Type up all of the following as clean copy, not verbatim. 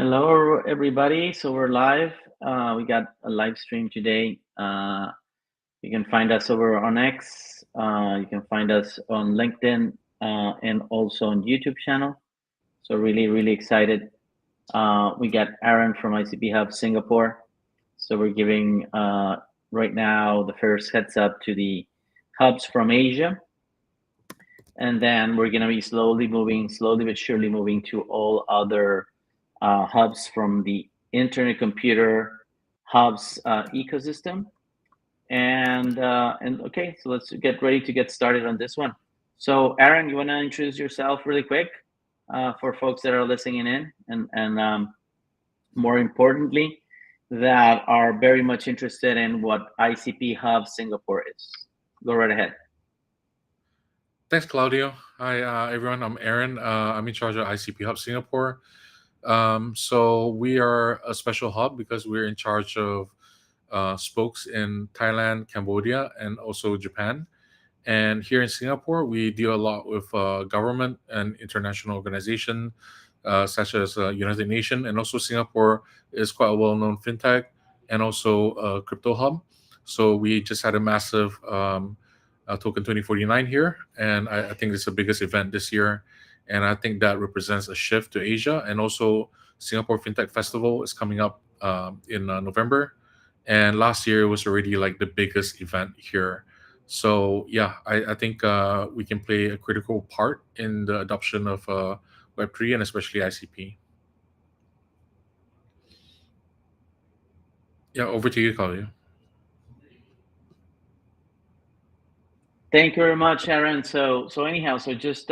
Hello, everybody. So we're live. We got a live stream today. You can find us over on X. You can find us on LinkedIn and also on YouTube channel. So really excited. We got Aaron from ICP Hubs Singapore. So we're giving right now the first heads up to the hubs from Asia. And then we're going to be slowly but surely moving to all other hubs from the internet computer hubs ecosystem. And okay, so let's get ready to get started on this one. So Aaron, you want to introduce yourself really quick for folks that are listening in and more importantly, that are very much interested in what ICP Hub Singapore is. Go right ahead. Thanks, Claudio. Hi, everyone. I'm Aaron. I'm in charge of ICP Hub Singapore. So we are a special hub because we're in charge of spokes in Thailand, Cambodia, and also Japan. And here in Singapore, we deal a lot with government and international organization such as United Nations. And also Singapore is quite a well-known fintech and also a crypto hub. So we just had a massive Token 2049 here, and I think it's the biggest event this year. And I think that represents a shift to Asia. And also Singapore FinTech Festival is coming up in November. And last year was already like the biggest event here. So yeah, I think we can play a critical part in the adoption of Web3 and especially ICP. Yeah, over to you, Claudio. Thank you very much, Aaron. So anyhow, so just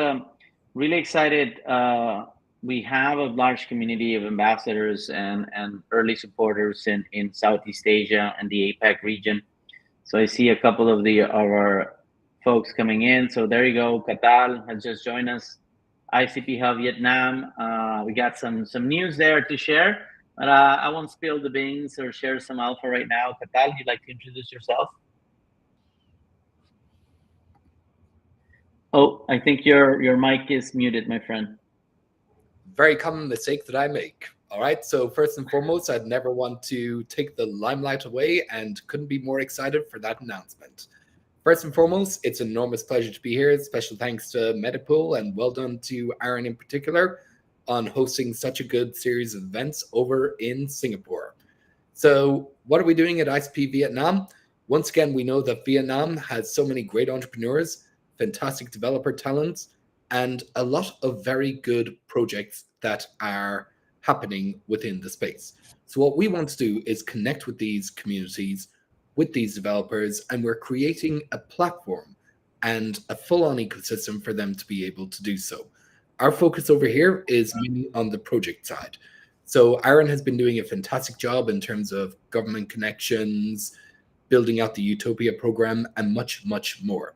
really excited. We have a large community of ambassadors and early supporters in Southeast Asia and the APAC region. So I see a couple of our folks coming in. So there you go. Katal has just joined us. ICP Hub Vietnam. We got some news there to share, but I won't spill the beans or share some alpha right now. Katal, you'd like to introduce yourself? Oh, I think your mic is muted, my friend. Very common mistake that I make. All right. So first and foremost, I'd never want to take the limelight away and couldn't be more excited for that announcement. First and foremost, it's an enormous pleasure to be here. Special thanks to Metapool and well done to Aaron in particular on hosting such a good series of events over in Singapore. So what are we doing at ICP Vietnam? Once again, we know that Vietnam has so many great entrepreneurs, fantastic developer talents, and a lot of very good projects that are happening within the space. So what we want to do is connect with these communities, with these developers, and we're creating a platform and a full-on ecosystem for them to be able to do so. Our focus over here is mainly on the project side. So Aaron has been doing a fantastic job in terms of government connections, building out the Utopia program, and much more.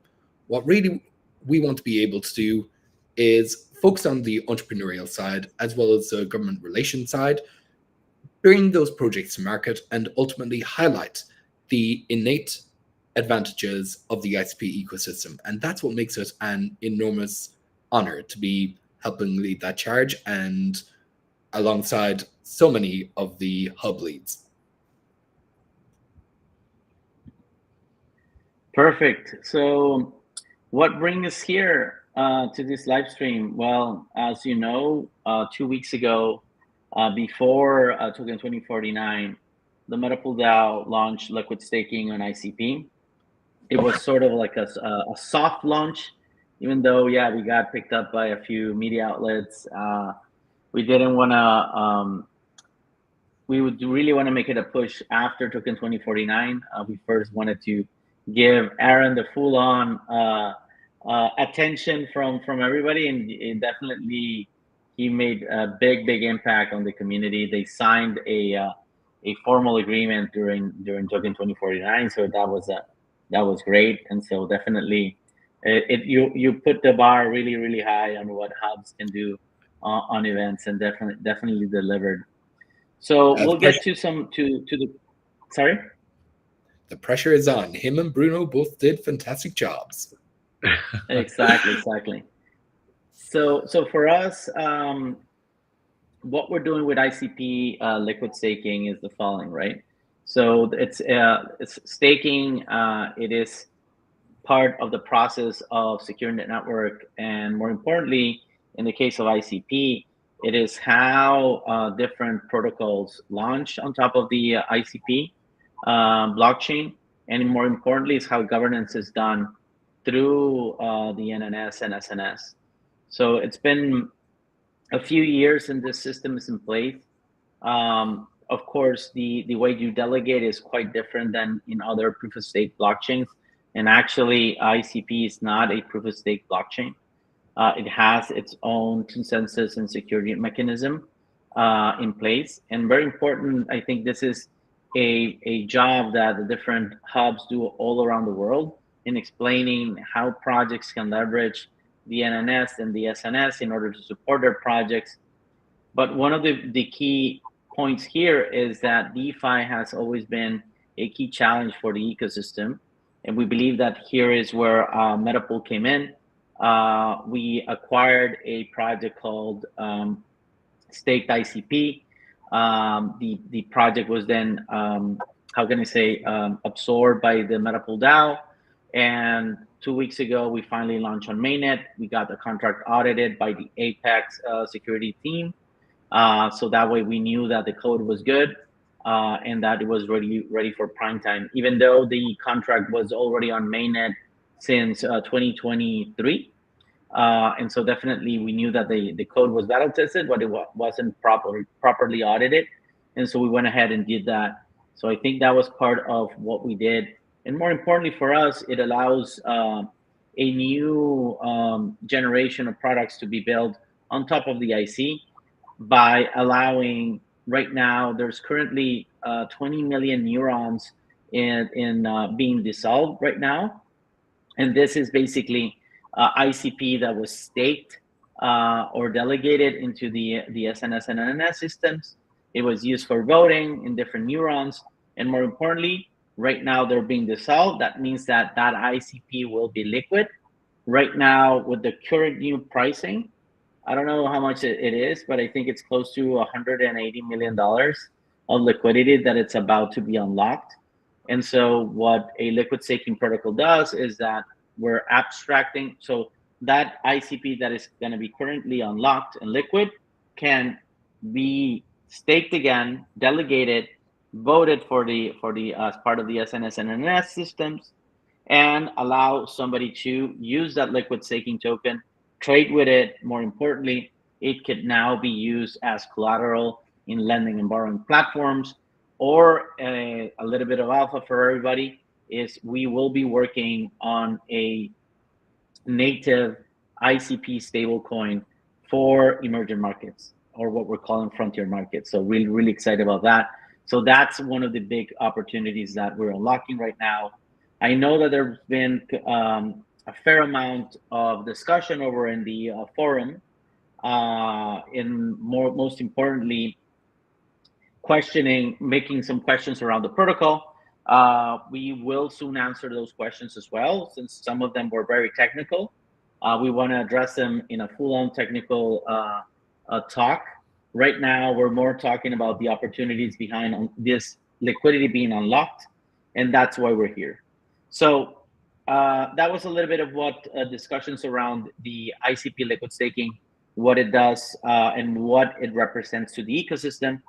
What really we want to be able to do is focus on the entrepreneurial side as well as the government relations side, bring those projects to market, and ultimately highlight the innate advantages of the ICP ecosystem. And that's what makes it an enormous honor to be helping lead that charge and alongside so many of the hub leads. Perfect. So what brings us here to this live stream? Well, as you know, 2 weeks ago, before Token 2049, the Metapool DAO launched liquid staking on ICP. It was sort of like a soft launch, even though, yeah, we got picked up by a few media outlets. We didn't want to, we would really want to make it a push after Token 2049. We first wanted to give Aaron the full-on attention from everybody, and it definitely he made a big impact on the community. They signed a formal agreement during Token 2049, so that was great. And so definitely, you put the bar really high on what hubs can do on events, and definitely delivered. So we'll get to the sorry. The pressure is on. Him and Bruno both did fantastic jobs. Exactly. So for us, what we're doing with ICP liquid staking is the following, right? So it's staking. It is part of the process of securing the network, and more importantly, in the case of ICP, it is how different protocols launch on top of the ICP blockchain, and more importantly, is how governance is done through the NNS and SNS. So it's been a few years and this system is in place. Of course, the way you delegate is quite different than in other proof of stake blockchains. And actually, ICP is not a proof of stake blockchain. It has its own consensus and security mechanism in place. And very important, I think this is a job that the different hubs do all around the world in explaining how projects can leverage the NNS and the SNS in order to support their projects. But one of the key points here is that DeFi has always been a key challenge for the ecosystem. And we believe that here is where Metapool came in. We acquired a project called Staked ICP. The project was then, absorbed by the Metapool DAO. And 2 weeks ago, we finally launched on mainnet. We got the contract audited by the Apex security team. So that way we knew that the code was good and that it was ready for prime time, even though the contract was already on mainnet since 2023. And so definitely we knew that the code was battle tested, but it wasn't properly audited. And so we went ahead and did that. So I think that was part of what we did. And more importantly for us, it allows a new generation of products to be built on top of the IC by allowing, right now, there's currently 20 million neurons in being dissolved right now. And this is basically ICP that was staked or delegated into the SNS and NNS systems. It was used for voting in different neurons. And more importantly, right now they're being dissolved. That means that that ICP will be liquid. Right now, with the current new pricing, I don't know how much it is, but I think it's close to $180 million of liquidity that it's about to be unlocked. And so what a liquid staking protocol does is that we're abstracting. So that ICP that is going to be currently unlocked and liquid can be staked again, delegated, voted for the as part of the SNS and NNS systems, and allow somebody to use that liquid staking token, trade with it. More importantly, it could now be used as collateral in lending and borrowing platforms. Or a little bit of alpha for everybody is we will be working on a native ICP stablecoin for emerging markets, or what we're calling frontier markets. So really, really excited about that. So that's one of the big opportunities that we're unlocking right now. I know that there's been a fair amount of discussion over in the forum, most importantly, making some questions around the protocol. We will soon answer those questions as well, since some of them were very technical. We want to address them in a full-on technical talk. Right now, we're more talking about the opportunities behind this liquidity being unlocked, and that's why we're here. So that was a little bit of what discussions around the ICP liquid staking, what it does, and what it represents to the ecosystem.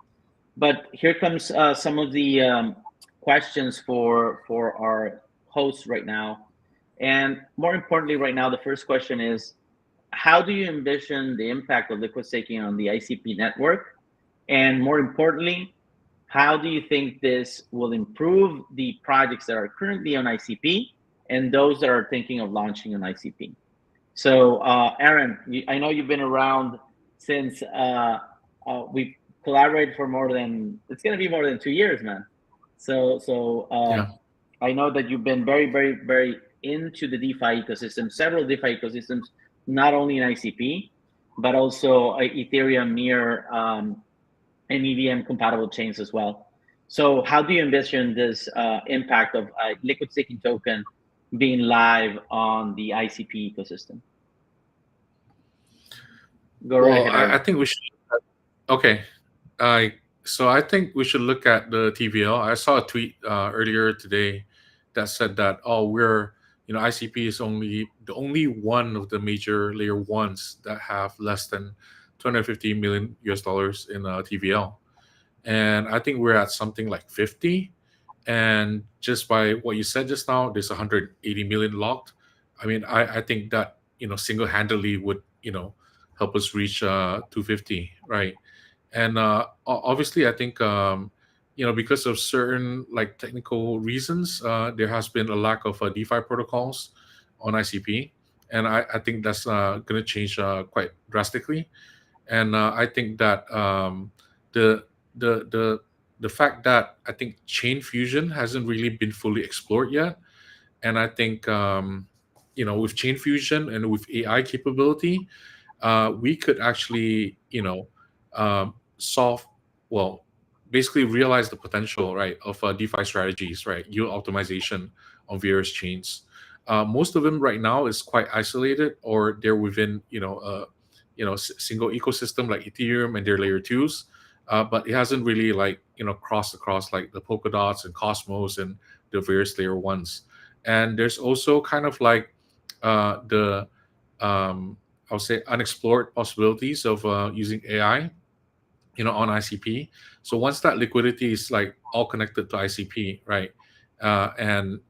But here comes some of the questions for our hosts right now. And more importantly, right now, the first question is, how do you envision the impact of liquid staking on the ICP network? And more importantly, how do you think this will improve the projects that are currently on ICP and those that are thinking of launching on ICP? So, Aaron, I know you've been around since we've collaborated for it's going to be more than 2 years, man. So Yeah. I know that you've been very, very, very into the DeFi ecosystem, several DeFi ecosystems, not only in ICP, but also Ethereum, Near, and EVM compatible chains as well. So how do you envision this impact of a liquid staking token being live on the ICP ecosystem? Go right ahead, Aaron. I think we should. Okay. So I think we should look at the TVL. I saw a tweet earlier today that said that, oh, ICP is the only one of the major layer ones that have less than 250 million US dollars in TVL. And I think we're at something like 50. And just by what you said just now, there's 180 million locked. I mean, I think that, single-handedly would, help us reach 250, right? And obviously, I think, because of certain like technical reasons, there has been a lack of DeFi protocols on ICP. And I think that's going to change quite drastically. And I think that the the the the fact that I think chain fusion hasn't really been fully explored yet, and I think with chain fusion and with AI capability, we could actually solve, well, basically realize the potential, right, of DeFi strategies, right, yield optimization on various chains. Most of them right now is quite isolated, or they're within single ecosystem like Ethereum and their layer twos, but it hasn't really like crossed across like the Polkadots and Cosmos and the various layer ones. And there's also kind of like the I would say unexplored possibilities of using AI on ICP. So once that liquidity is like all connected to ICP, right, and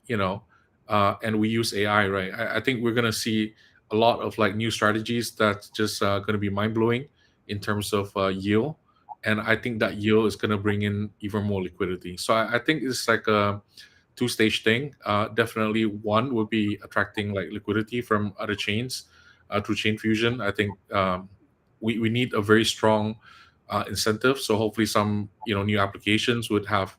and we use AI, right, I think we're gonna see a lot of like new strategies that's just gonna be mind blowing in terms of yield, and I think that yield is gonna bring in even more liquidity. So I think it's like a two-stage thing. Definitely, one would be attracting like liquidity from other chains through chain fusion. I think we need a very strong incentive. So hopefully, some new applications would have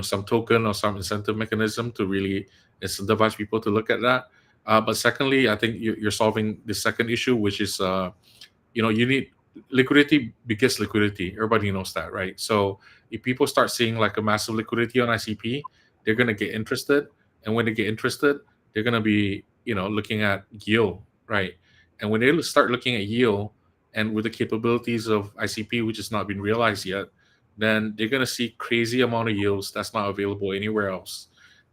some token or some incentive mechanism to really incentivize people to look at that. But secondly, I think you're solving the second issue, which is you need liquidity begets liquidity. Everybody knows that, right? So if people start seeing like a massive liquidity on ICP, they're gonna get interested, and when they get interested, they're gonna be looking at yield, right? And when they start looking at yield, and with the capabilities of ICP, which has not been realized yet, then they're gonna see crazy amount of yields that's not available anywhere else.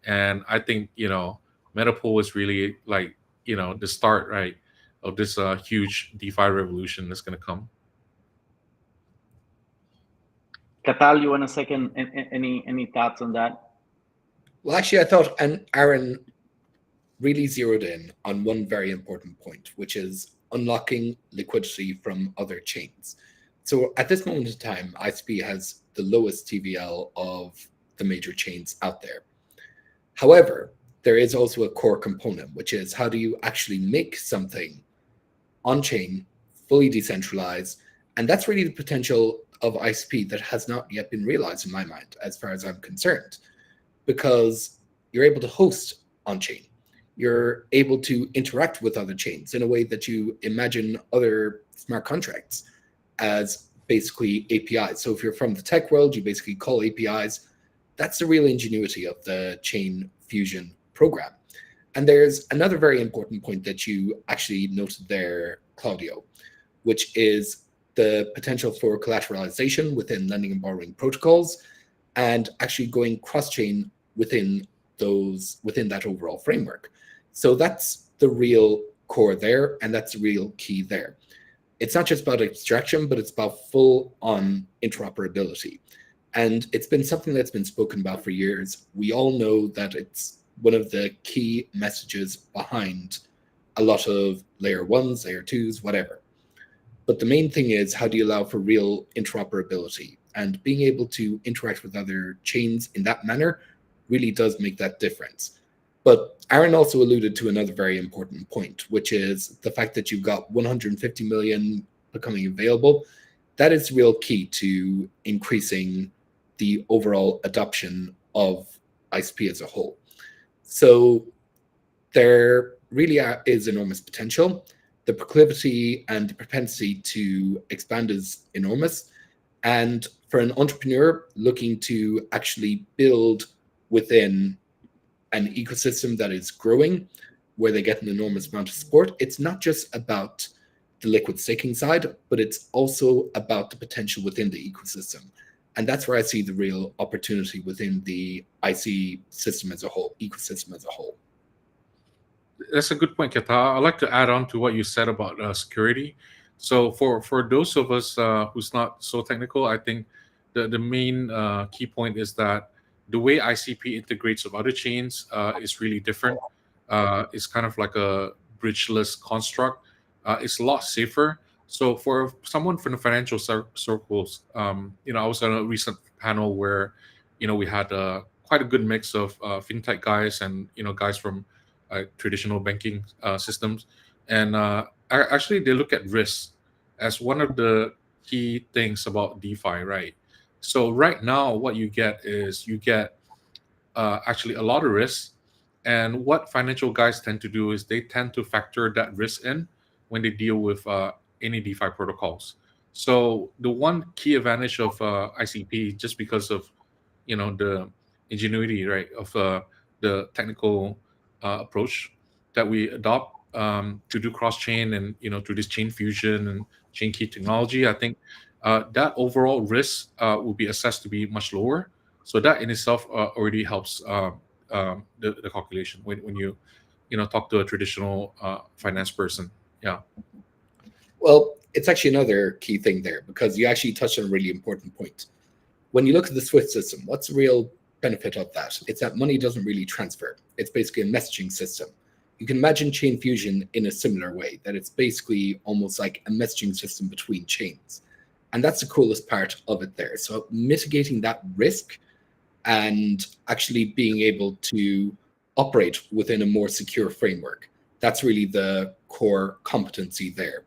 And I think Metapool is really like the start, right, of this huge DeFi revolution that's going to come. Katal, you want to second any thoughts on that? Well, actually, I thought, and Aaron really zeroed in on one very important point, which is unlocking liquidity from other chains. So at this moment in time, ICP has the lowest TVL of the major chains out there. However, there is also a core component, which is how do you actually make something on-chain, fully decentralized? And that's really the potential of ICP that has not yet been realized in my mind, as far as I'm concerned, because you're able to host on-chain. You're able to interact with other chains in a way that you imagine other smart contracts as basically APIs. So if you're from the tech world, you basically call APIs. That's the real ingenuity of the chain fusion program. And there's another very important point that you actually noted there, Claudio, which is the potential for collateralization within lending and borrowing protocols, and actually going cross-chain within that overall framework. So that's the real core there, and that's the real key there. It's not just about abstraction, but it's about full-on interoperability. And it's been something that's been spoken about for years. We all know that it's one of the key messages behind a lot of layer ones, layer twos, whatever. But the main thing is, how do you allow for real interoperability? And being able to interact with other chains in that manner really does make that difference. But Aaron also alluded to another very important point, which is the fact that you've got 150 million becoming available. That is the real key to increasing the overall adoption of ICP as a whole. So there really is enormous potential. The proclivity and the propensity to expand is enormous. And for an entrepreneur looking to actually build within an ecosystem that is growing, where they get an enormous amount of support, it's not just about the liquid staking side, but it's also about the potential within the ecosystem. And that's where I see the real opportunity within the IC system as a whole, ecosystem as a whole. That's a good point, Keta. I'd like to add on to what you said about security. So for those of us who's not so technical, I think the main key point is that the way ICP integrates with other chains is really different. It's kind of like a bridgeless construct. It's a lot safer. So for someone from the financial circles, I was on a recent panel where, we had quite a good mix of fintech guys and guys from traditional banking systems, and actually they look at risk as one of the key things about DeFi, right? So right now, what you get is you get actually a lot of risk, and what financial guys tend to do is they tend to factor that risk in when they deal with any DeFi protocols. So the one key advantage of ICP, just because of the ingenuity, right, of the technical approach that we adopt to do cross chain and through this chain fusion and chain key technology, I think that overall risk will be assessed to be much lower. So that in itself already helps the calculation when you talk to a traditional finance person. Yeah. Well, it's actually another key thing there, because you actually touched on a really important point. When you look at the SWIFT system, what's the real benefit of that? It's that money doesn't really transfer. It's basically a messaging system. You can imagine chain fusion in a similar way, that it's basically almost like a messaging system between chains. And that's the coolest part of it there. So mitigating that risk and actually being able to operate within a more secure framework, that's really the core competency there.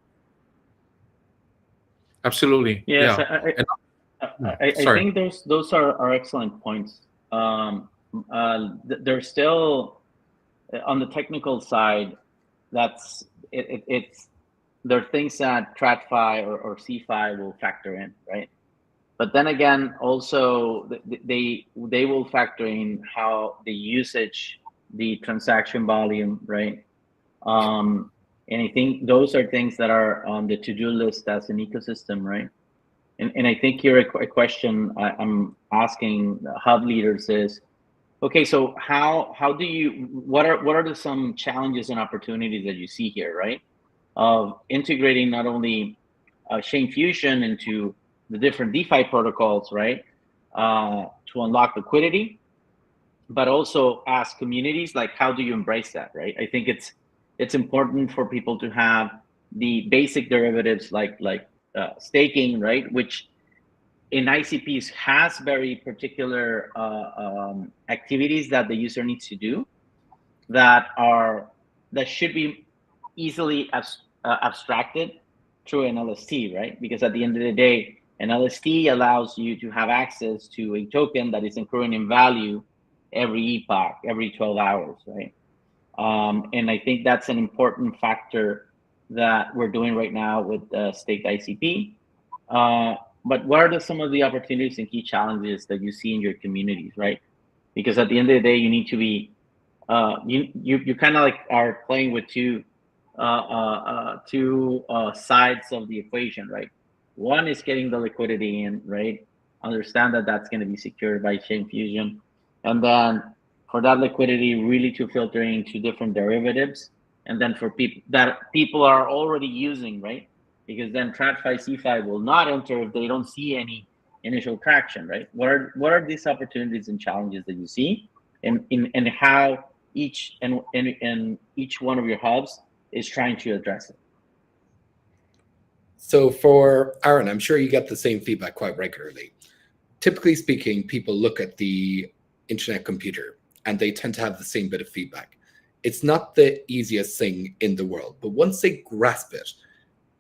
Absolutely. Yes, Yeah. I Sorry. think those are excellent points. There's still on the technical side, it's there are things that TradFi or CFi will factor in, right? But then again, also they will factor in how the usage, the transaction volume, right? And I think those are things that are on the to-do list as an ecosystem, right? And I think here a question I'm asking hub leaders is, okay, so how do you, what are some challenges and opportunities that you see here, right? Of integrating not only chain fusion into the different DeFi protocols, right? To unlock liquidity, but also as communities, like how do you embrace that, right? I think it's important for people to have the basic derivatives like staking, right? Which in ICPs has very particular activities that the user needs to do that should be easily abstracted through an LST, right? Because at the end of the day, an LST allows you to have access to a token that is accruing in value every epoch, every 12 hours, right? And I think that's an important factor that we're doing right now with Staked ICP. But what are some of the opportunities and key challenges that you see in your communities, right? Because at the end of the day, you need to be, you kind of like are playing with two sides of the equation, right? One is getting the liquidity in, right? Understand that that's going to be secured by chain fusion, and then for that liquidity really to filter into different derivatives, and then for people that people are already using, right? Because then TradFi CFi will not enter if they don't see any initial traction, right? What are these opportunities and challenges that you see, and how each and each one of your hubs is trying to address it? So for Aaron, I'm sure you get the same feedback quite regularly. Typically speaking, people look at the internet computer and they tend to have the same bit of feedback. It's not the easiest thing in the world, but once they grasp it,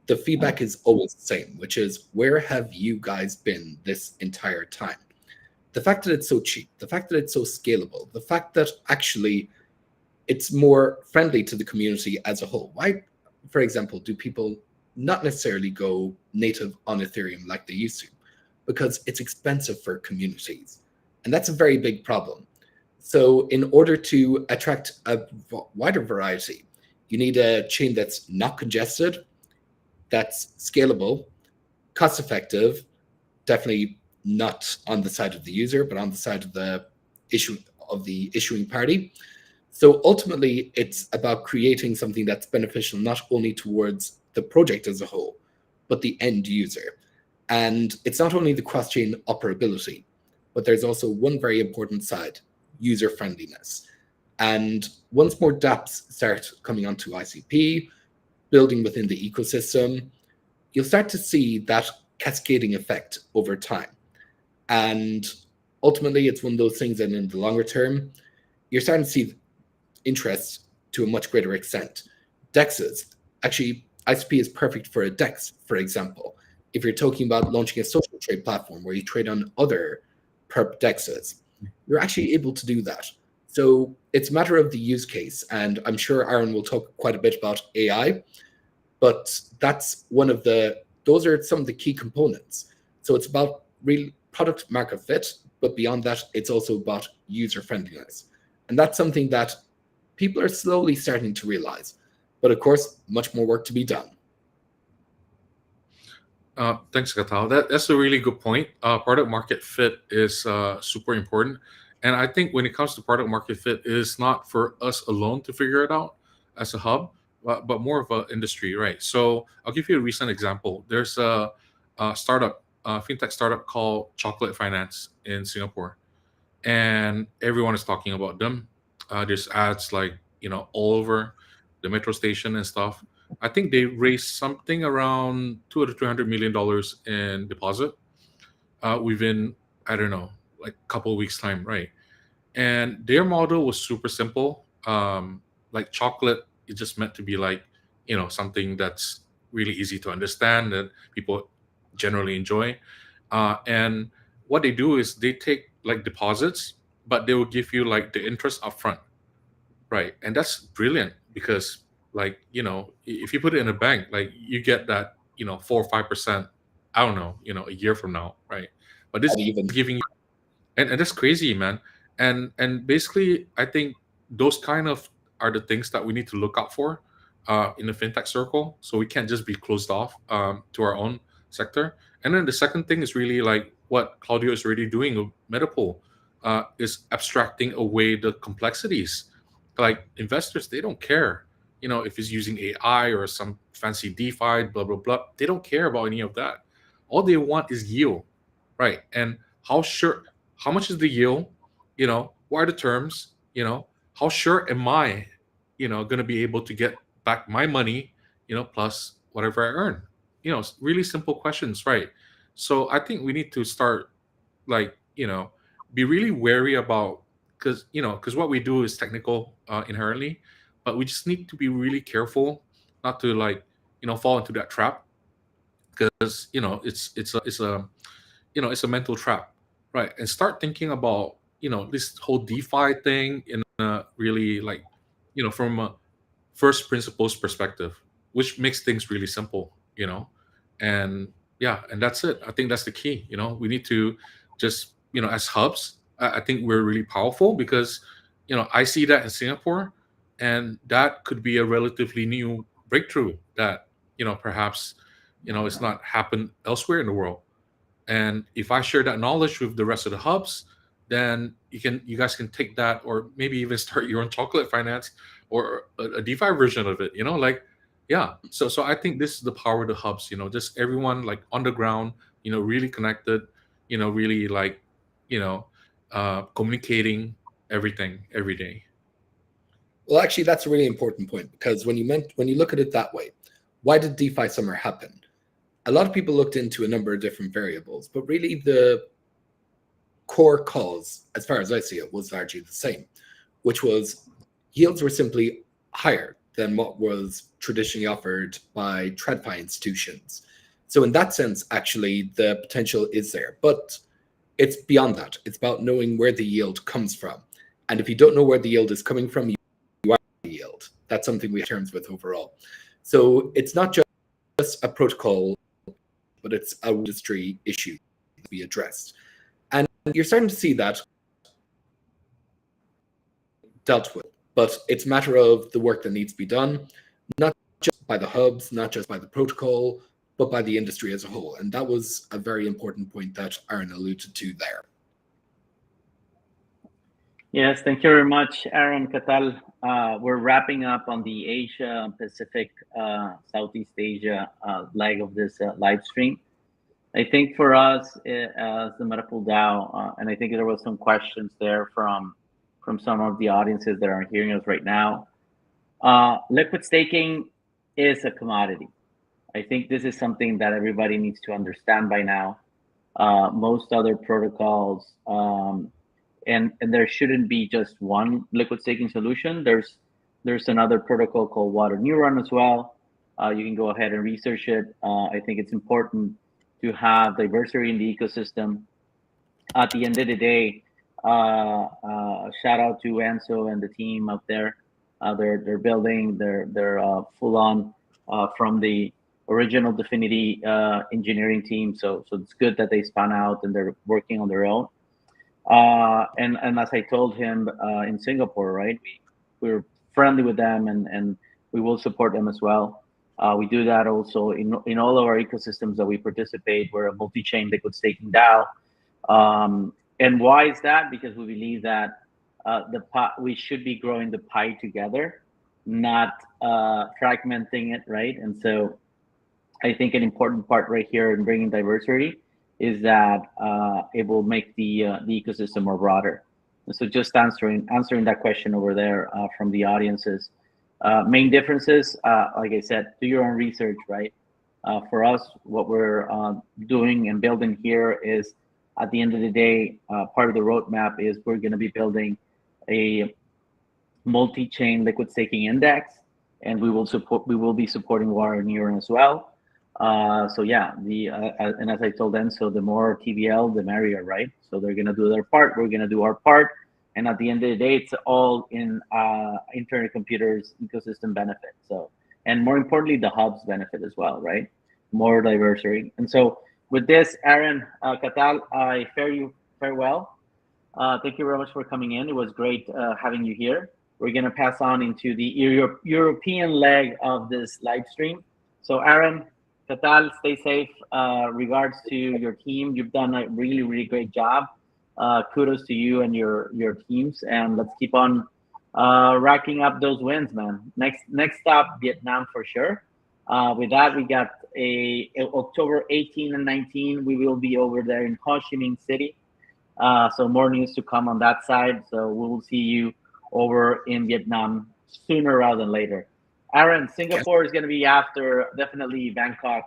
the feedback is always the same, which is, where have you guys been this entire time? The fact that it's so cheap, the fact that it's so scalable, the fact that actually it's more friendly to the community as a whole. Why, for example, do people not necessarily go native on Ethereum like they used to? Because it's expensive for communities. And that's a very big problem. So in order to attract a wider variety, you need a chain that's not congested, that's scalable, cost effective, definitely not on the side of the user, but on the side of the issuing party. So ultimately, it's about creating something that's beneficial not only towards the project as a whole, but the end user. And it's not only the cross-chain operability, but there's also one very important side, user friendliness. And once more dApps start coming onto ICP, building within the ecosystem, you'll start to see that cascading effect over time. And ultimately, it's one of those things that in the longer term, you're starting to see interest to a much greater extent. DEXs, actually, ICP is perfect for a DEX, for example. If you're talking about launching a social trade platform where you trade on other perp DEXs, you're actually able to do that. So it's a matter of the use case. And I'm sure Aaron will talk quite a bit about AI, but those are some of the key components. So it's about real product market fit, but beyond that, it's also about user friendliness. And that's something that people are slowly starting to realize. But of course, much more work to be done. Thanks, Katal. That's a really good point. Product market fit is super important. And I think when it comes to product market fit, it is not for us alone to figure it out as a hub, but more of an industry, right? So I'll give you a recent example. There's a startup, fintech startup called Chocolate Finance in Singapore, and everyone is talking about them. There's ads like all over the metro station and stuff. I think they raised something around $200 to $300 million in deposit within, I don't know, like a couple of weeks time, right? And their model was super simple. Like chocolate, it just meant to be like something that's really easy to understand that people generally enjoy. And what they do is they take like deposits, but they will give you like the interest upfront, right? And that's brilliant because like if you put it in a bank, like you get that 4 or 5%. I don't know, a year from now, right? But this Not is even. giving you, and that's crazy, man. And basically, I think those kind of are the things that we need to look out for in the fintech circle. So we can't just be closed off to our own sector. And then the second thing is really like what Claudio is already doing with Metapool, is abstracting away the complexities. Like investors, they don't care, if it's using AI or some fancy DeFi, blah blah blah. They don't care about any of that. All they want is yield, right? And how much is the yield? What are the terms? How sure am I, going to be able to get back my money, plus whatever I earn? Really simple questions, right? So I think we need to start like, be really wary about, because what we do is technical inherently, but we just need to be really careful not to like, fall into that trap because, it's a mental trap, right? And start thinking about this whole DeFi thing in a really like from a first principles perspective, which makes things really simple, and yeah, and that's it. I think that's the key. We need to just as hubs. I think we're really powerful because I see that in Singapore, and that could be a relatively new breakthrough that perhaps it's not happened elsewhere in the world. And if I share that knowledge with the rest of the hubs, then you guys can take that, or maybe even start your own chocolate finance or a DeFi version of it. Like yeah. So I think this is the power of the hubs. Just everyone like on the ground. Really connected. Really like communicating everything every day. Well, actually, that's a really important point because when you look at it that way, why did DeFi Summer happen? A lot of people looked into a number of different variables, but really the core cause, as far as I see it, was largely the same, which was yields were simply higher than what was traditionally offered by TradFi institutions. So in that sense, actually, the potential is there. But it's beyond that. It's about knowing where the yield comes from. And if you don't know where the yield is coming from, you are the yield. That's something we have terms with overall. So it's not just a protocol, but it's an industry issue to be addressed. And you're starting to see that dealt with. But it's a matter of the work that needs to be done, not just by the hubs, not just by the protocol, but by the industry as a whole. And that was a very important point that Aaron alluded to there. Yes, thank you very much, Aaron Katal. We're wrapping up on the Asia Pacific, Southeast Asia leg of this live stream. I think for us, as the Medical DAO, and I think there was some questions there from some of the audiences that are hearing us right now. Liquid staking is a commodity. I think this is something that everybody needs to understand by now. Most other protocols, and there shouldn't be just one liquid staking solution. There's another protocol called Water Neuron as well. You can go ahead and research it. I think it's important to have diversity in the ecosystem. At the end of the day, shout out to Anso and the team out there. They're building. They're full on from the original Definity engineering team. So it's good that they spun out and they're working on their own. And as I told him in Singapore, right, we're friendly with them and we will support them as well. We do that also in all of our ecosystems that we participate. We're a multi-chain liquid staking DAO. And why is that? Because we believe that we should be growing the pie together, not fragmenting it, right? And so I think an important part right here in bringing diversity is that it will make the ecosystem more broader. And so just answering that question over there from the audiences. Main differences, like I said, do your own research, right? For us, what we're doing and building here is, at the end of the day, part of the roadmap is we're going to be building a multi-chain liquid staking index, and we will be supporting Water Neuron as well. So yeah, and as I told Enzo, the more TVL, the merrier, right? So they're gonna do their part, we're gonna do our part, and at the end of the day, it's all in Internet Computers ecosystem benefit. So, and more importantly, the hubs benefit as well, right? More diversity. And so with this, Aaron Katal, I fare you farewell. Thank you very much for coming in. It was great having you here. We're gonna pass on into the European leg of this live stream. So Aaron, Katal, stay safe. Regards to your team. You've done a really, really great job. Kudos to you and your teams, and let's keep on racking up those wins, man. Next stop, Vietnam for sure. With that, we got a October 18 and 19. We will be over there in Ho Chi Minh City. So more news to come on that side. So we will see you over in Vietnam sooner rather than later. Aaron, Singapore is going to be after definitely Bangkok.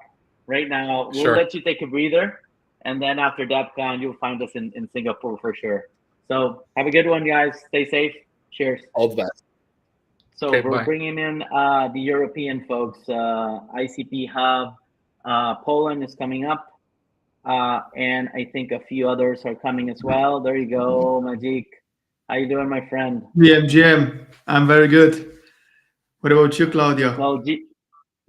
Right now, we'll let you take a breather, and then after DevCon, you'll find us in Singapore for sure. So have a good one, guys. Stay safe. Cheers. All the best. So we're bringing in the European folks. ICP Hub, Poland is coming up, and I think a few others are coming as well. There you go, Majik. How you doing, my friend? GM, I'm very good. What about you, Claudio? Well,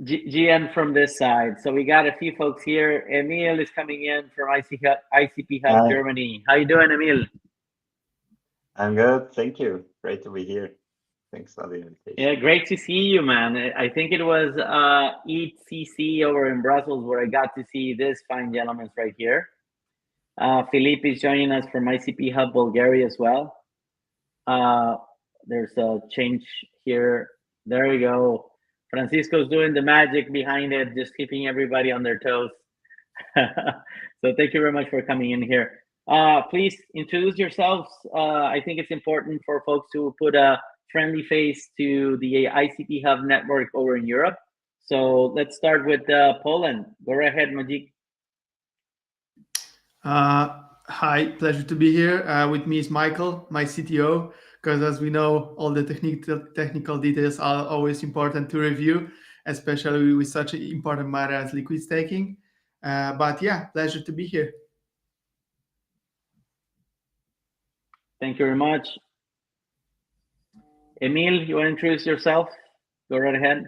GN from this side. So we got a few folks here. Emil is coming in from ICP Hub Germany. How you doing, Emil? I'm good, thank you. Great to be here. Thanks for the invitation. Yeah, great to see you, man. I think it was ECC over in Brussels where I got to see this fine gentleman right here. Philippe is joining us from ICP Hub Bulgaria as well. There's a change here. There we go. Francisco's doing the magic behind it, just keeping everybody on their toes. So thank you very much for coming in here. Please introduce yourselves. I think it's important for folks to put a friendly face to the ICP Hub network over in Europe. So let's start with Poland. Go right ahead, Majik. Hi, pleasure to be here. With me is Michael, my CTO, because as we know, all the technical details are always important to review, especially with such an important matter as liquid staking. But yeah, pleasure to be here. Thank you very much. Emil, you want to introduce yourself? Go right ahead.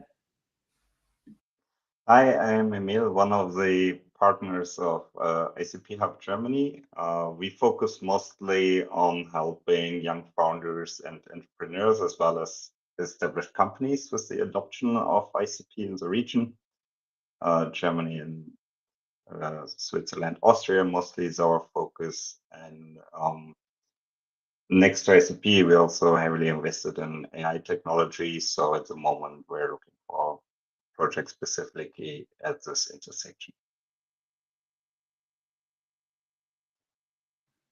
Hi, I'm Emil, one of the partners of ICP Hub Germany. We focus mostly on helping young founders and entrepreneurs, as well as established companies with the adoption of ICP in the region. Germany and Switzerland, Austria mostly is our focus. And next to ICP, we also heavily invested in AI technology. So at the moment, we're looking for projects specifically at this intersection.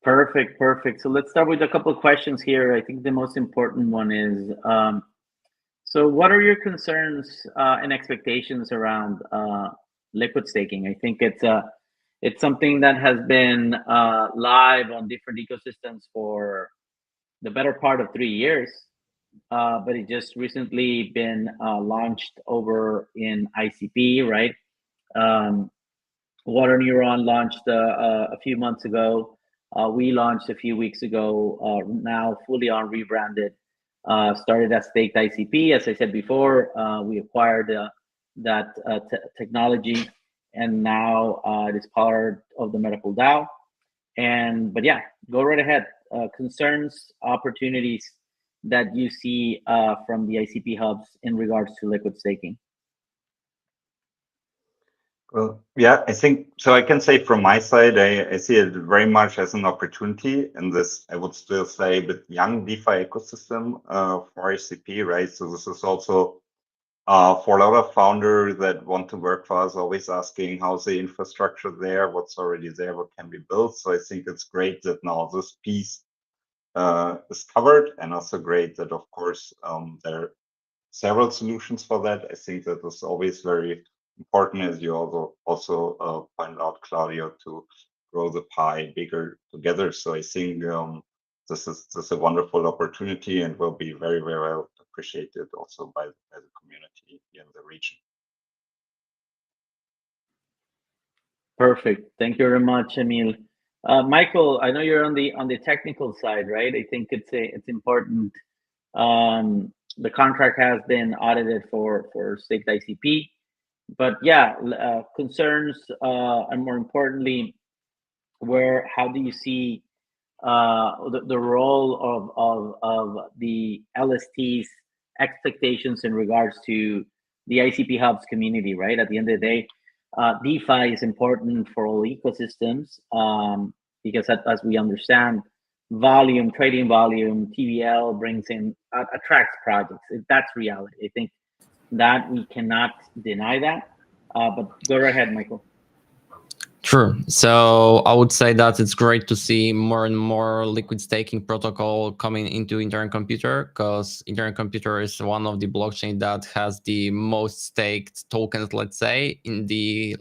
Perfect, perfect. So let's start with a couple of questions here. I think the most important one is, so what are your concerns and expectations around liquid staking? I think it's something that has been live on different ecosystems for the better part of 3 years, but it just recently been launched over in ICP, right? Water Neuron launched a few months ago. We launched a few weeks ago, now fully on rebranded. Started as Staked ICP. As I said before, we acquired that technology, and now it is part of the Medical DAO. But yeah, go right ahead. Concerns, opportunities that you see from the ICP hubs in regards to liquid staking. Well, yeah, I think so. I can say from my side, I see it very much as an opportunity in this, I would still say, but young DeFi ecosystem for ICP, right? So this is also for a lot of founders that want to work for us, always asking how's the infrastructure there, what's already there, what can be built. So I think it's great that now this piece is covered, and also great that, of course, there are several solutions for that. I think that is always very important, as you also pointed out, Claudio, to grow the pie bigger together. So I think this is a wonderful opportunity and will be very, very well appreciated also by the community in the region. Perfect. Thank you very much, Emil. Michael, I know you're on the technical side, right? I think it's important. The contract has been audited for Staked ICP, but yeah, concerns and more importantly, how do you see the role of the LST's expectations in regards to the ICP Hubs community, right? At the end of the day, DeFi is important for all ecosystems because as we understand, volume, trading volume, TVL brings in, attracts projects. That's reality. I think that we cannot deny that, but go right ahead, Michael. True. So I would say that it's great to see more and more liquid staking protocol coming into Internet Computer, because Internet Computer is one of the blockchain that has the most staked tokens, let's say, in the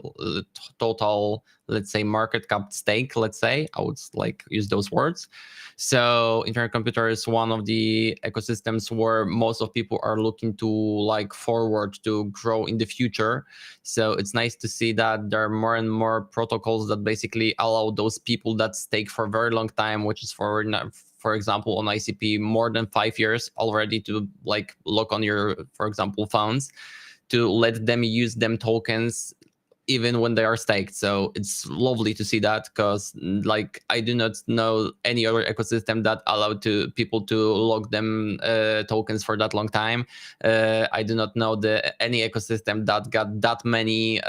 total, let's say, market cap stake, let's say. I would like use those words. So Internet Computer is one of the ecosystems where most of people are looking to like forward to grow in the future. So it's nice to see that there are more and more protocols that basically allow those people that stake for a very long time, which is for example, on ICP, more than 5 years already, to like lock on your, for example, funds, to let them use them tokens even when they are staked. So it's lovely to see that, because like I do not know any other ecosystem that allowed people to lock them tokens for that long time. I do not know any ecosystem that got that many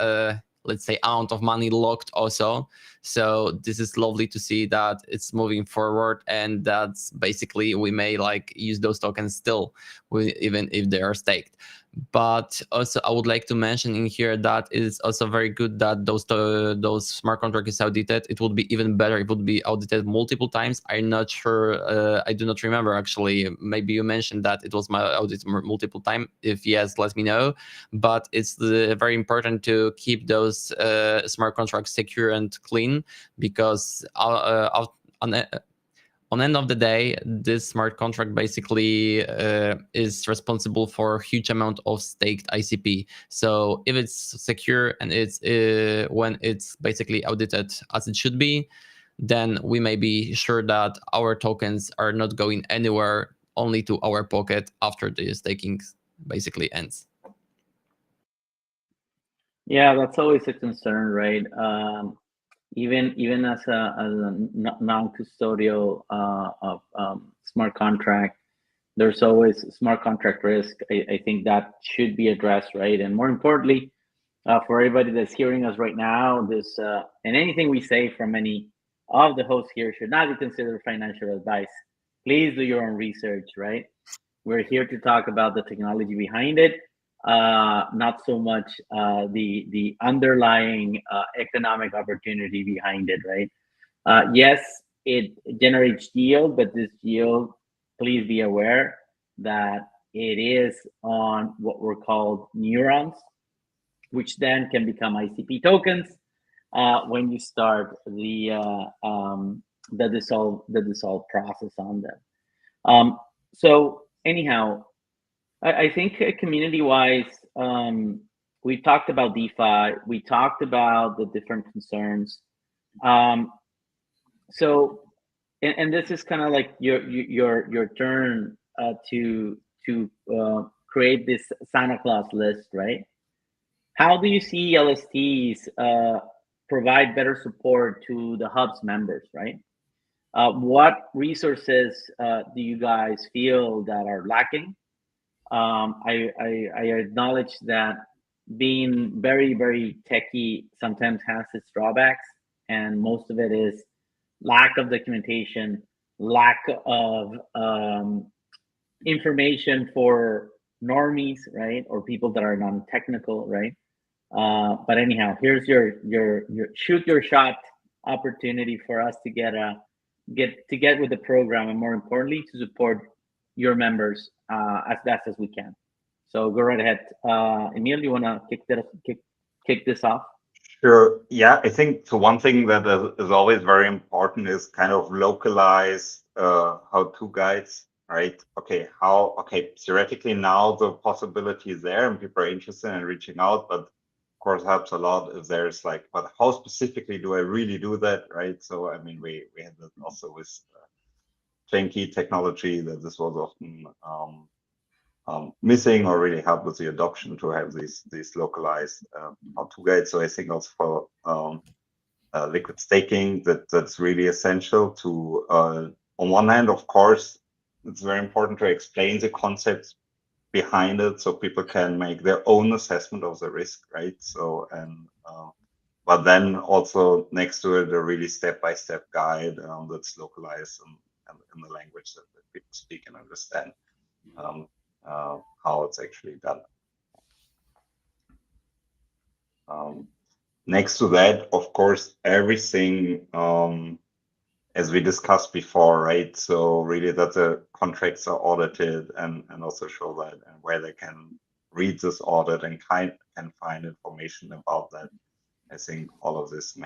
let's say amount of money locked also. So this is lovely to see that it's moving forward, and that's basically we may like use those tokens still, even if they are staked. But also I would like to mention in here that it's also very good that those smart contract is audited. It would be even better if it would be audited multiple times. I'm not sure, I do not remember actually. Maybe you mentioned that it was my audit multiple times. If yes, let me know. But it's very important to keep those smart contracts secure and clean, because on the end of the day, this smart contract basically is responsible for a huge amount of staked ICP. So if it's secure and it's when it's basically audited as it should be, then we may be sure that our tokens are not going anywhere, only to our pocket after the staking basically ends. Yeah, that's always a concern, right? Even as a non-custodial smart contract, There's always smart contract risk. I think that should be addressed, right? And more importantly, for everybody that's hearing us right now, this and anything we say from any of the hosts here should not be considered financial advice. Please do your own research, right? We're here to talk about the technology behind it, not so much the underlying economic opportunity behind it, right? Yes, it generates yield, but this yield, please be aware that it is on what were called neurons, which then can become ICP tokens when you start the dissolve process on them. So anyhow, I think community wise, we talked about DeFi. We talked about the different concerns. So, and this is kind of like your turn to create this Santa Claus list, right? How do you see LSTs provide better support to the hub's members, right? What resources do you guys feel that are lacking? I acknowledge that being very, very techy sometimes has its drawbacks, and most of it is lack of documentation, lack of information for normies, right, or people that are non-technical, right? But anyhow, here's your shoot your shot opportunity for us to get with the program, and more importantly, to support your members as best as we can. So go right ahead, Emil. You want to kick this off? Sure. Yeah, I think so. One thing that is always very important is kind of localize how-to guides, right? Okay, theoretically now the possibility is there and people are interested in reaching out, but of course helps a lot if there's like, but how specifically do I really do that, right? So I mean, we had that also with janky technology that this was often missing, or really help with the adoption to have these localized how-to guides. So I think also for liquid staking, that's really essential to, on one hand, of course, it's very important to explain the concepts behind it so people can make their own assessment of the risk, right? So, and but then also next to it, a really step-by-step guide that's localized in the language that people speak and understand. How it's actually done. Next to that, of course, everything, as we discussed before, right? So really that the contracts are audited and also show that and where they can read this audit and can find information about that. I think all of this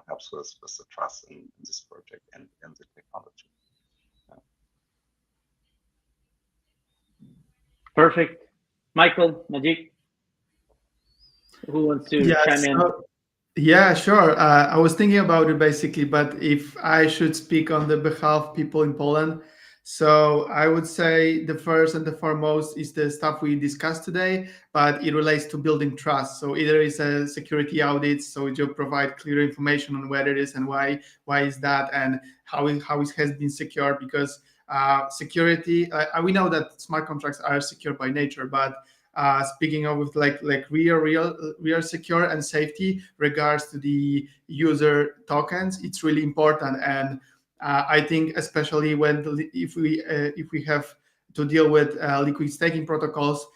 helps with the trust in this project and the technology. Perfect. Michael, Majid, who wants to chime in? Yeah, sure. I was thinking about it basically, but if I should speak on the behalf of people in Poland, so I would say the first and the foremost is the stuff we discussed today, but it relates to building trust. So either it's a security audit, so you provide clear information on where it is and why is that, and how it has been secured, because security, we know that smart contracts are secure by nature, but speaking of like real secure and safety regards to the user tokens, it's really important. And I think especially if we have to deal with liquid staking protocols,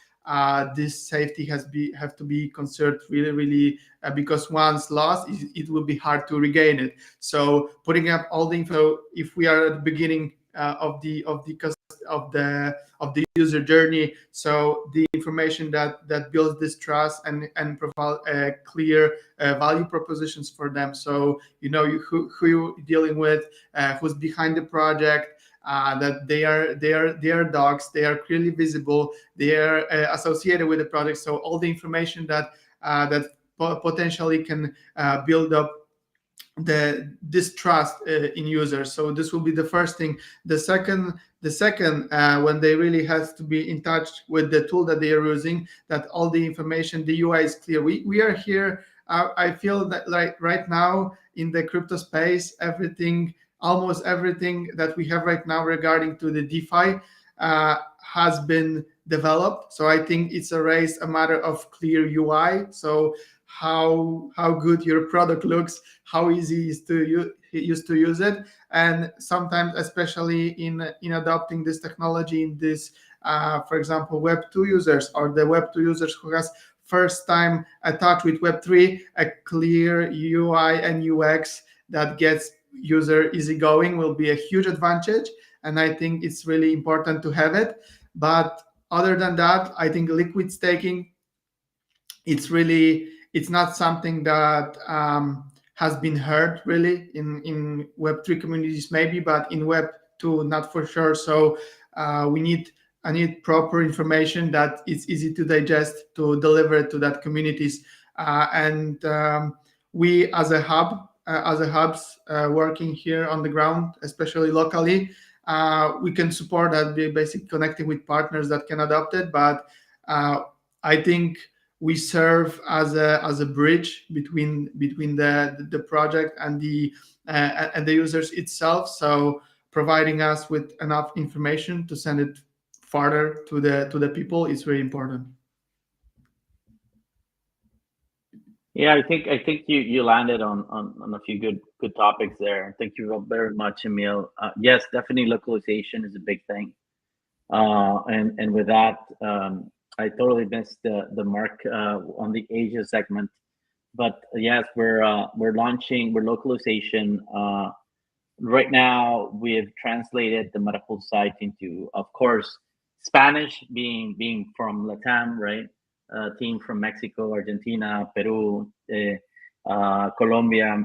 this safety have to be considered really because once lost, it will be hard to regain it. So putting up all the info, if we are at the beginning of the user journey, so the information that builds this trust and provide clear value propositions for them, so you know who you're dealing with, who's behind the project, that they are docs, they are clearly visible, they are associated with the project, so all the information that potentially can build up this trust in users. So this will be the first thing. The second, when they really has to be in touch with the tool that they are using, that all the information, the UI is clear. We are here. I feel that like right now in the crypto space, almost everything that we have right now regarding to the DeFi has been developed. So I think it's a matter of clear UI. So how good your product looks, how easy is to use it, and sometimes, especially in adopting this technology in this, for example, Web 2 users or the Web 2 users who has first time touch with Web 3, a clear UI and UX that gets user easygoing will be a huge advantage. And I think it's really important to have it. But other than that, I think liquid staking, it's not something that has been heard really in Web3 communities maybe, but in Web2 not for sure. So I need proper information that it's easy to digest to deliver it to that communities. And we as a hubs working here on the ground, especially locally, we can support that by basically connecting with partners that can adopt it. But I think we serve as a bridge between the project and the users itself. So providing us with enough information to send it farther to the people is very important. Yeah, I think you landed on a few good topics there. Thank you very much, Emil. Yes, definitely localization is a big thing. And with that, I totally missed the mark on the Asia segment. But yes, we're launching localization. Right now, we've translated the Metapool site into, of course, Spanish, being from Latam, right? Team from Mexico, Argentina, Peru, Colombia,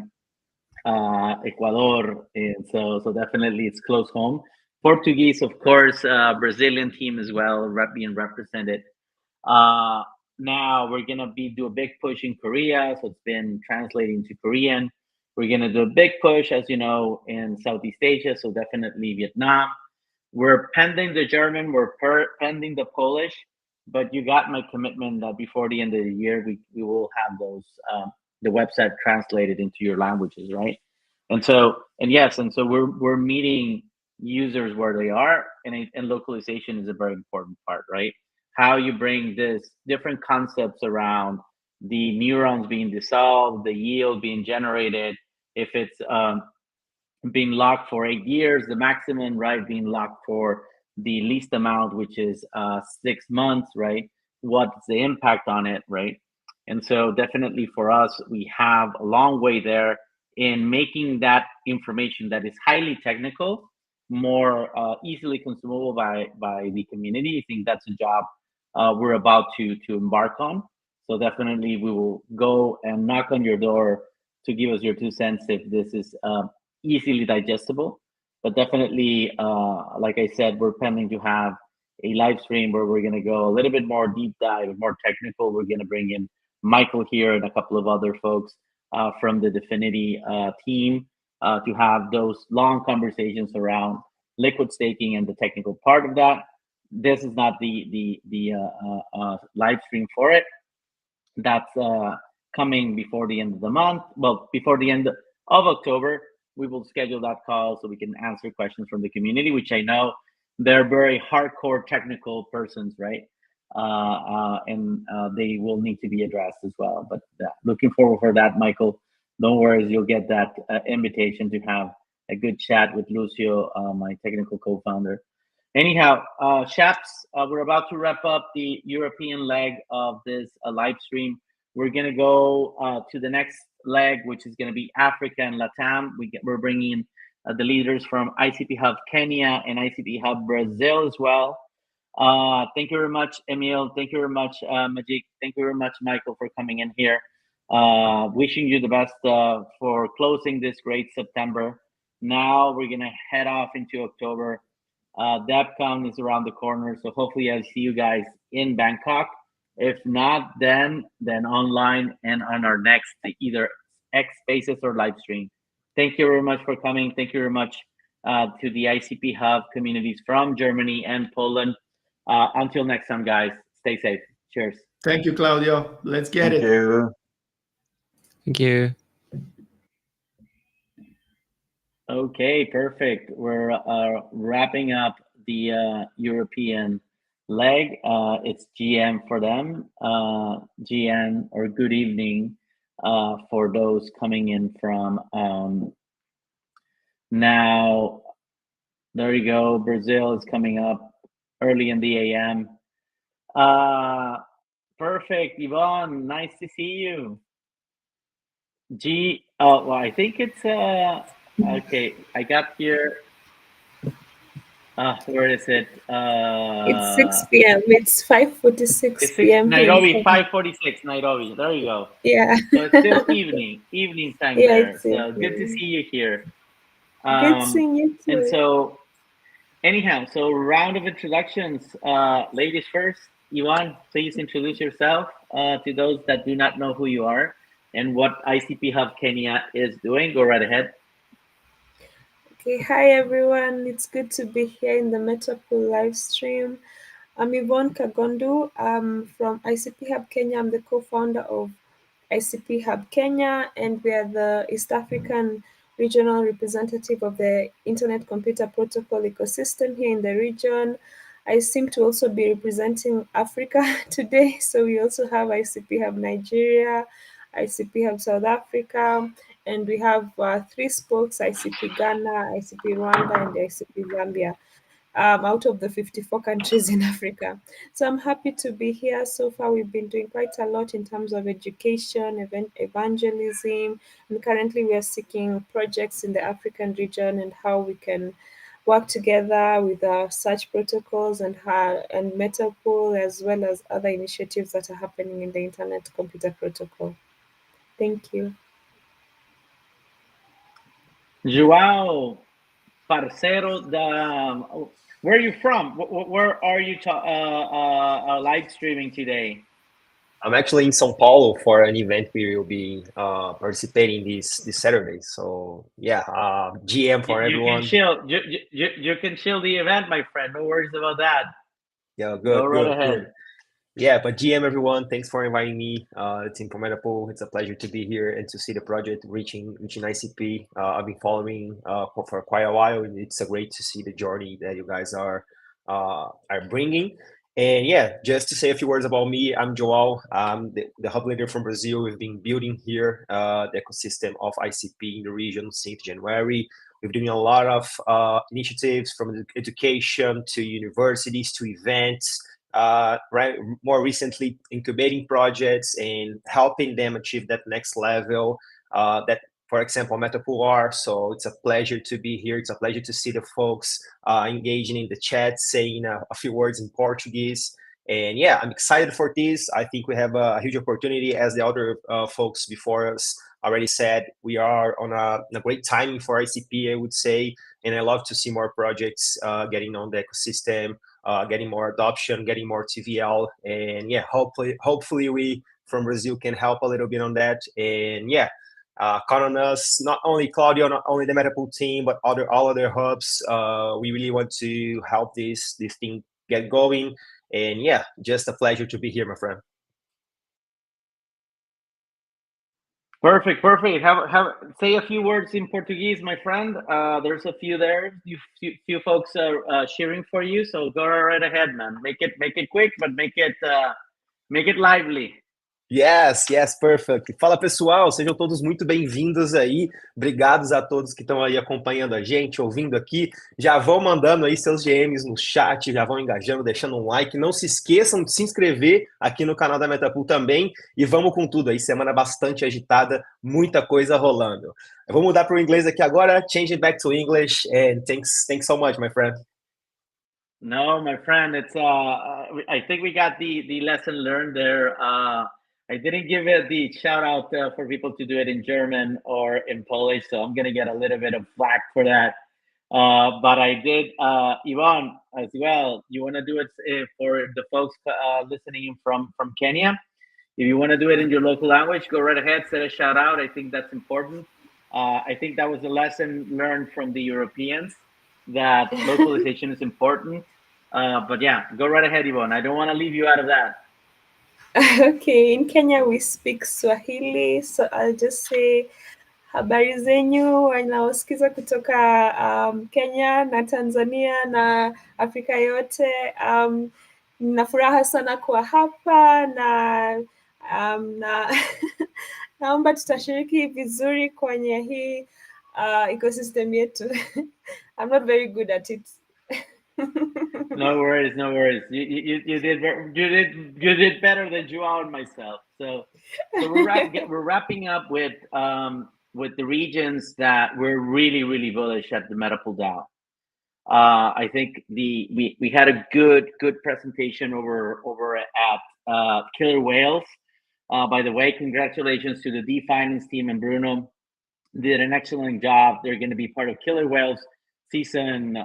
Ecuador, and so definitely it's close home. Portuguese, of course, Brazilian team as well, being represented. Now we're gonna do a big push in Korea, so it's been translating to Korean. We're gonna do a big push, as you know, in Southeast Asia, so definitely Vietnam. We're pending the German, we're pending the Polish, but you got my commitment that before the end of the year, we will have those the website translated into your languages, right? And so we're meeting users where they are, and localization is a very important part, right? How you bring this different concepts around the neurons being dissolved, the yield being generated, if it's being locked for 8 years, the maximum, right? Being locked for the least amount, which is 6 months, right? What's the impact on it, right? And so definitely for us, we have a long way there in making that information that is highly technical more easily consumable by the community. I think that's a job we're about to embark on. So definitely we will go and knock on your door to give us your 2 cents if this is easily digestible. But definitely, like I said, we're planning to have a live stream where we're going to go a little bit more deep dive, more technical. We're going to bring in Michael here and a couple of other folks from the Dfinity team to have those long conversations around liquid staking and the technical part of that. This is not the live stream for it. That's coming before the end of the month. Well, before the end of October, we will schedule that call so we can answer questions from the community, which I know they're very hardcore technical persons, right? And they will need to be addressed as well. But looking forward for that, Michael. No worries, you'll get that invitation to have a good chat with Lucio, my technical co-founder. Anyhow, chaps, we're about to wrap up the European leg of this live stream. We're gonna go to the next leg, which is gonna be Africa and Latam. We're bringing in the leaders from ICP Hub Kenya and ICP Hub Brazil as well. Thank you very much, Emil. Thank you very much, Majik. Thank you very much, Michael, for coming in here. Wishing you the best for closing this great September. Now we're gonna head off into October. DevCon is around the corner, so hopefully I'll see you guys in Bangkok. If not, then online and on our next either X Spaces or live stream. Thank you very much for coming. Thank you very much to the ICP Hub communities from Germany and Poland. Until next time, guys, stay safe. Cheers. Thank you, Claudio. Let's get Thank it. you. Thank you. Okay, perfect. We're wrapping up the European leg. It's GM for them. GM or good evening for those coming in from now. There you go. Brazil is coming up early in the AM. Perfect, Yvonne. Nice to see you. Oh, well, I think it's okay. I got here. Where is it? It's 6 p.m. It's 5:46 p.m. Nairobi, 5:46. Nairobi. There you go. Yeah. So it's still evening time there. So good to see you here. Good seeing you too. And so, anyhow, so round of introductions. Ladies first. Yvonne, please introduce yourself to those that do not know who you are and what ICP Hub Kenya is doing. Go right ahead. Okay, hi everyone. It's good to be here in the Metapool live stream. I'm Yvonne Kagondu. I'm from ICP Hub Kenya. I'm the co-founder of ICP Hub Kenya, and we are the East African regional representative of the Internet Computer Protocol ecosystem here in the region. I seem to also be representing Africa today. So we also have ICP Hub Nigeria, ICP Hub South Africa, and we have 3 spokes, ICP Ghana, ICP Rwanda, and ICP Zambia, out of the 54 countries in Africa. So I'm happy to be here. So far, we've been doing quite a lot in terms of education, evangelism, and currently we are seeking projects in the African region and how we can work together with such protocols and Metapool, as well as other initiatives that are happening in the Internet Computer Protocol. Thank you. Joao, parcero, where are you from? Where are you live streaming today? I'm actually in São Paulo for an event we will be participating this Saturday. So yeah, GM for everyone. You can chill the event, my friend. No worries about that. Yeah, good. Go right ahead. Good. Yeah, but GM everyone, thanks for inviting me. Team from Metapool, it's a pleasure to be here and to see the project reaching ICP. I've been following for quite a while, and it's great to see the journey that you guys are bringing. And yeah, just to say a few words about me, I'm Joao. I'm the hub leader from Brazil. We've been building here the ecosystem of ICP in the region since January. We've been doing a lot of initiatives from education to universities to events. More recently, incubating projects and helping them achieve that next level that, for example, Metapool are. So it's a pleasure to be here. It's a pleasure to see the folks engaging in the chat, saying a few words in Portuguese. And yeah, I'm excited for this. I think we have a huge opportunity, as the other folks before us already said. We are on a great timing for ICP, I would say. And I love to see more projects getting on the ecosystem, getting more adoption, getting more TVL. And yeah, hopefully we from Brazil can help a little bit on that. And yeah, count on us, not only Claudio, not only the Metapool team, but all other hubs. We really want to help this thing get going. And yeah, just a pleasure to be here, my friend. Perfect. Say a few words in Portuguese, my friend. There's a few there. Few folks are cheering for you, so go right ahead, man. Make it quick, but make it lively. Yes, perfect. Fala pessoal, sejam todos muito bem-vindos aí. Obrigados a todos que estão aí acompanhando a gente, ouvindo aqui. Já vão mandando aí seus GMs no chat, já vão engajando, deixando um like. Não se esqueçam de se inscrever aqui no canal da Metapool também. E vamos com tudo aí, semana bastante agitada, muita coisa rolando. Eu vou mudar para o inglês aqui agora, change it back to English, and thanks so much, my friend. No, my friend, it's I think we got the lesson learned there. I didn't give it the shout out for people to do it in German or in Polish, so I'm gonna get a little bit of flack for that. But I did, Yvonne, as well. You want to do it for the folks listening in from Kenya? If you want to do it in your local language, go right ahead, set a shout out. I think that's important. I think that was a lesson learned from the Europeans, that localization is important. But yeah, go right ahead, Yvonne. I don't want to leave you out of that. Okay, in Kenya we speak Swahili, so I'll just say Habari zenyu wanaosikiza kutoka Kenya na Tanzania na Afrika yote. Nina furaha sana kuwa hapa na naomba tutashiriki vizuri kwenye hii ecosystem yetu. I'm not very good at it. No worries, no worries. You did better than Joao and myself. So we're wrapping up with the regions that we're really bullish at the Metapool DAO. I think we had a good presentation over at Killer Whales. By the way, congratulations to the D Finance team and Bruno. Did an excellent job. They're going to be part of Killer Whales season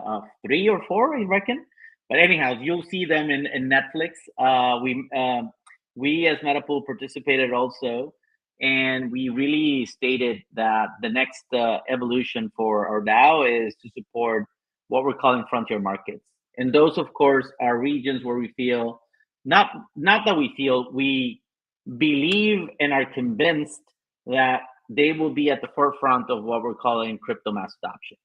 3 or 4, I reckon. But anyhow, you'll see them in Netflix. We as Metapool participated also, and we really stated that the next evolution for our DAO is to support what we're calling frontier markets. And those, of course, are regions where we feel not that we feel, we believe and are convinced that they will be at the forefront of what we're calling crypto mass adoption.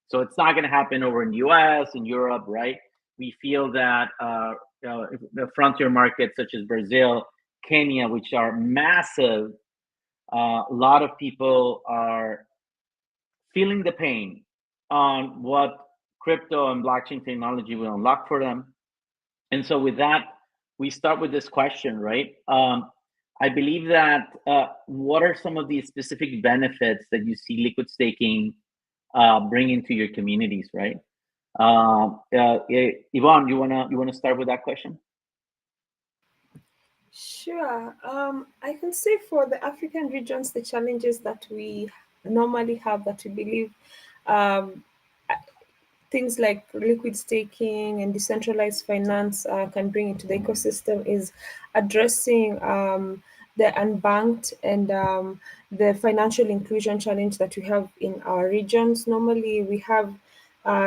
So it's not going to happen over in the US and Europe, right? We feel that the frontier markets such as Brazil, Kenya, which are massive, a lot of people are feeling the pain on what crypto and blockchain technology will unlock for them. And so with that, we start with this question, right? I believe that what are some of the specific benefits that you see liquid staking bringing to your communities, right? Yvonne, you wanna start with that question? Sure. I can say for the African regions, the challenges that we normally have that we believe things like liquid staking and decentralized finance can bring into the ecosystem is addressing the unbanked and the financial inclusion challenge that we have in our regions. Normally, we have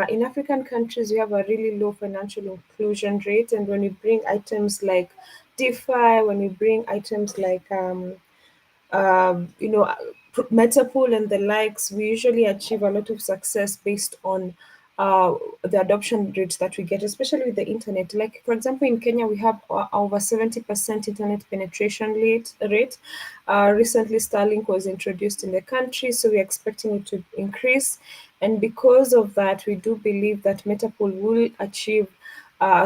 in African countries, we have a really low financial inclusion rate. And when we bring items like DeFi, when we bring items like Metapool and the likes, we usually achieve a lot of success based on the adoption rates that we get, especially with the internet. Like, for example, in Kenya, we have over 70% internet penetration rate. Recently, Starlink was introduced in the country, so we're expecting it to increase. And because of that, we do believe that Metapool will achieve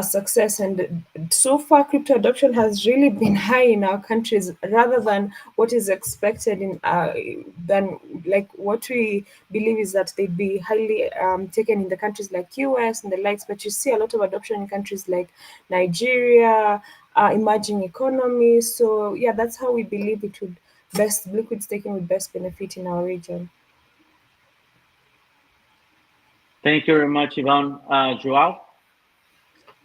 success. And so far, crypto adoption has really been high in our countries rather than what is expected than like what we believe is that they'd be highly taken in the countries like US and the likes. But you see a lot of adoption in countries like Nigeria, emerging economies. So yeah, that's how we believe liquid staking would best benefit in our region. Thank you very much, Yvonne. Joao?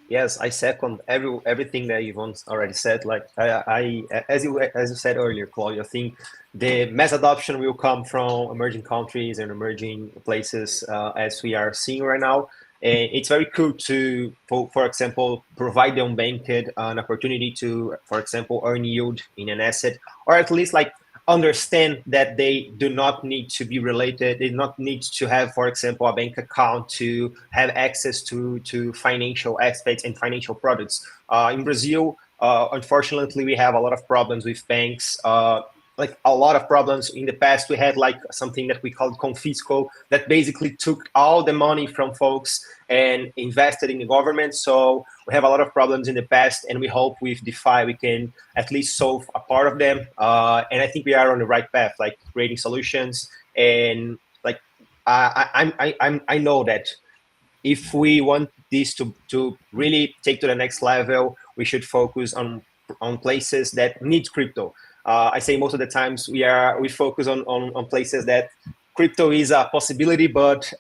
Yes, I second everything that Yvonne's already said. Like as you said earlier, Claudio, I think the mass adoption will come from emerging countries and emerging places, as we are seeing right now. And it's very cool to, for example, provide the unbanked an opportunity to, for example, earn yield in an asset, or at least like understand that they do not need to be related. They do not need to have, for example, a bank account to have access to financial aspects and financial products. In Brazil, unfortunately, we have a lot of problems with banks. Like a lot of problems in the past. We had like something that we called confisco that basically took all the money from folks and invested in the government. So we have a lot of problems in the past, and we hope with DeFi we can at least solve a part of them. And I think we are on the right path, like creating solutions. And like I know that if we want this to really take to the next level, we should focus on places that need crypto. I say most of the times we focus on places that crypto is a possibility, but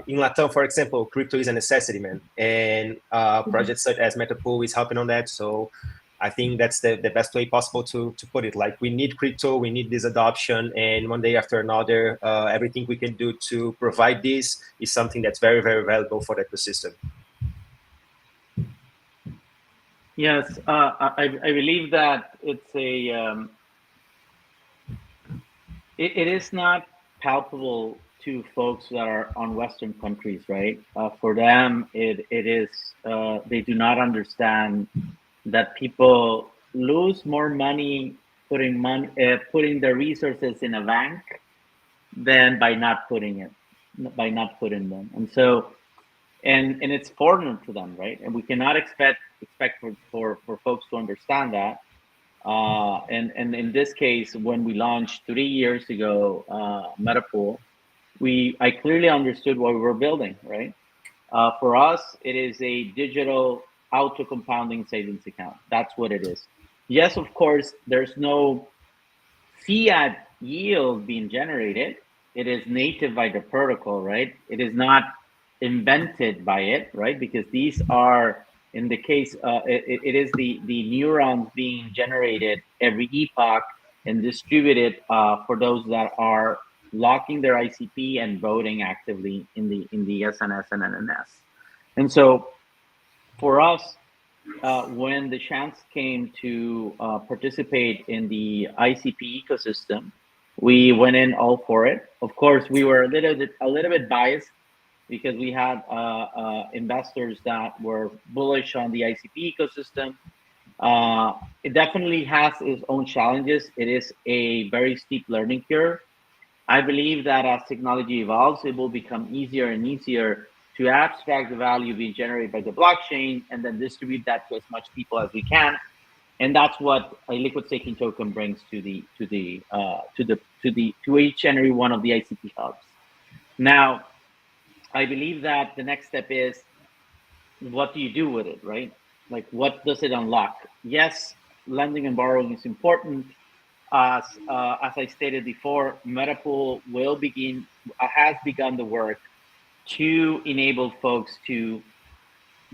in Latam, for example, crypto is a necessity, man. And projects such as Metapool is helping on that. So I think that's the best way possible to put it. Like, we need crypto, we need this adoption, and one day after another, everything we can do to provide this is something that's very, very valuable for the ecosystem. Yes, I believe that it's a it is not palpable to folks that are on Western countries, right? For them, it is they do not understand that people lose more money putting their resources in a bank than by not putting them. And so, and it's foreign to them, right? And we cannot expect for folks to understand that. And in this case, when we launched 3 years ago, Metapool, I clearly understood what we were building, right? For us, it is a digital auto compounding savings account. That's what it is. Yes, of course, there's no fiat yield being generated. It is native by the protocol, right? It is not invented by it, right? Because these are, in the case, it is the neurons being generated every epoch and distributed for those that are locking their ICP and voting actively in the SNS and NNS. And so for us, when the chance came to participate in the ICP ecosystem, we went in all for it. Of course, we were a little bit biased because we had investors that were bullish on the ICP ecosystem. It definitely has its own challenges. It is a very steep learning curve. I believe that as technology evolves, it will become easier and easier to abstract the value being generated by the blockchain and then distribute that to as much people as we can. And that's what a liquid staking token brings to each and every one of the ICP hubs. Now, I believe that the next step is, what do you do with it, right? Like, what does it unlock? Yes, lending and borrowing is important. As I stated before, Metapool has begun the work to enable folks to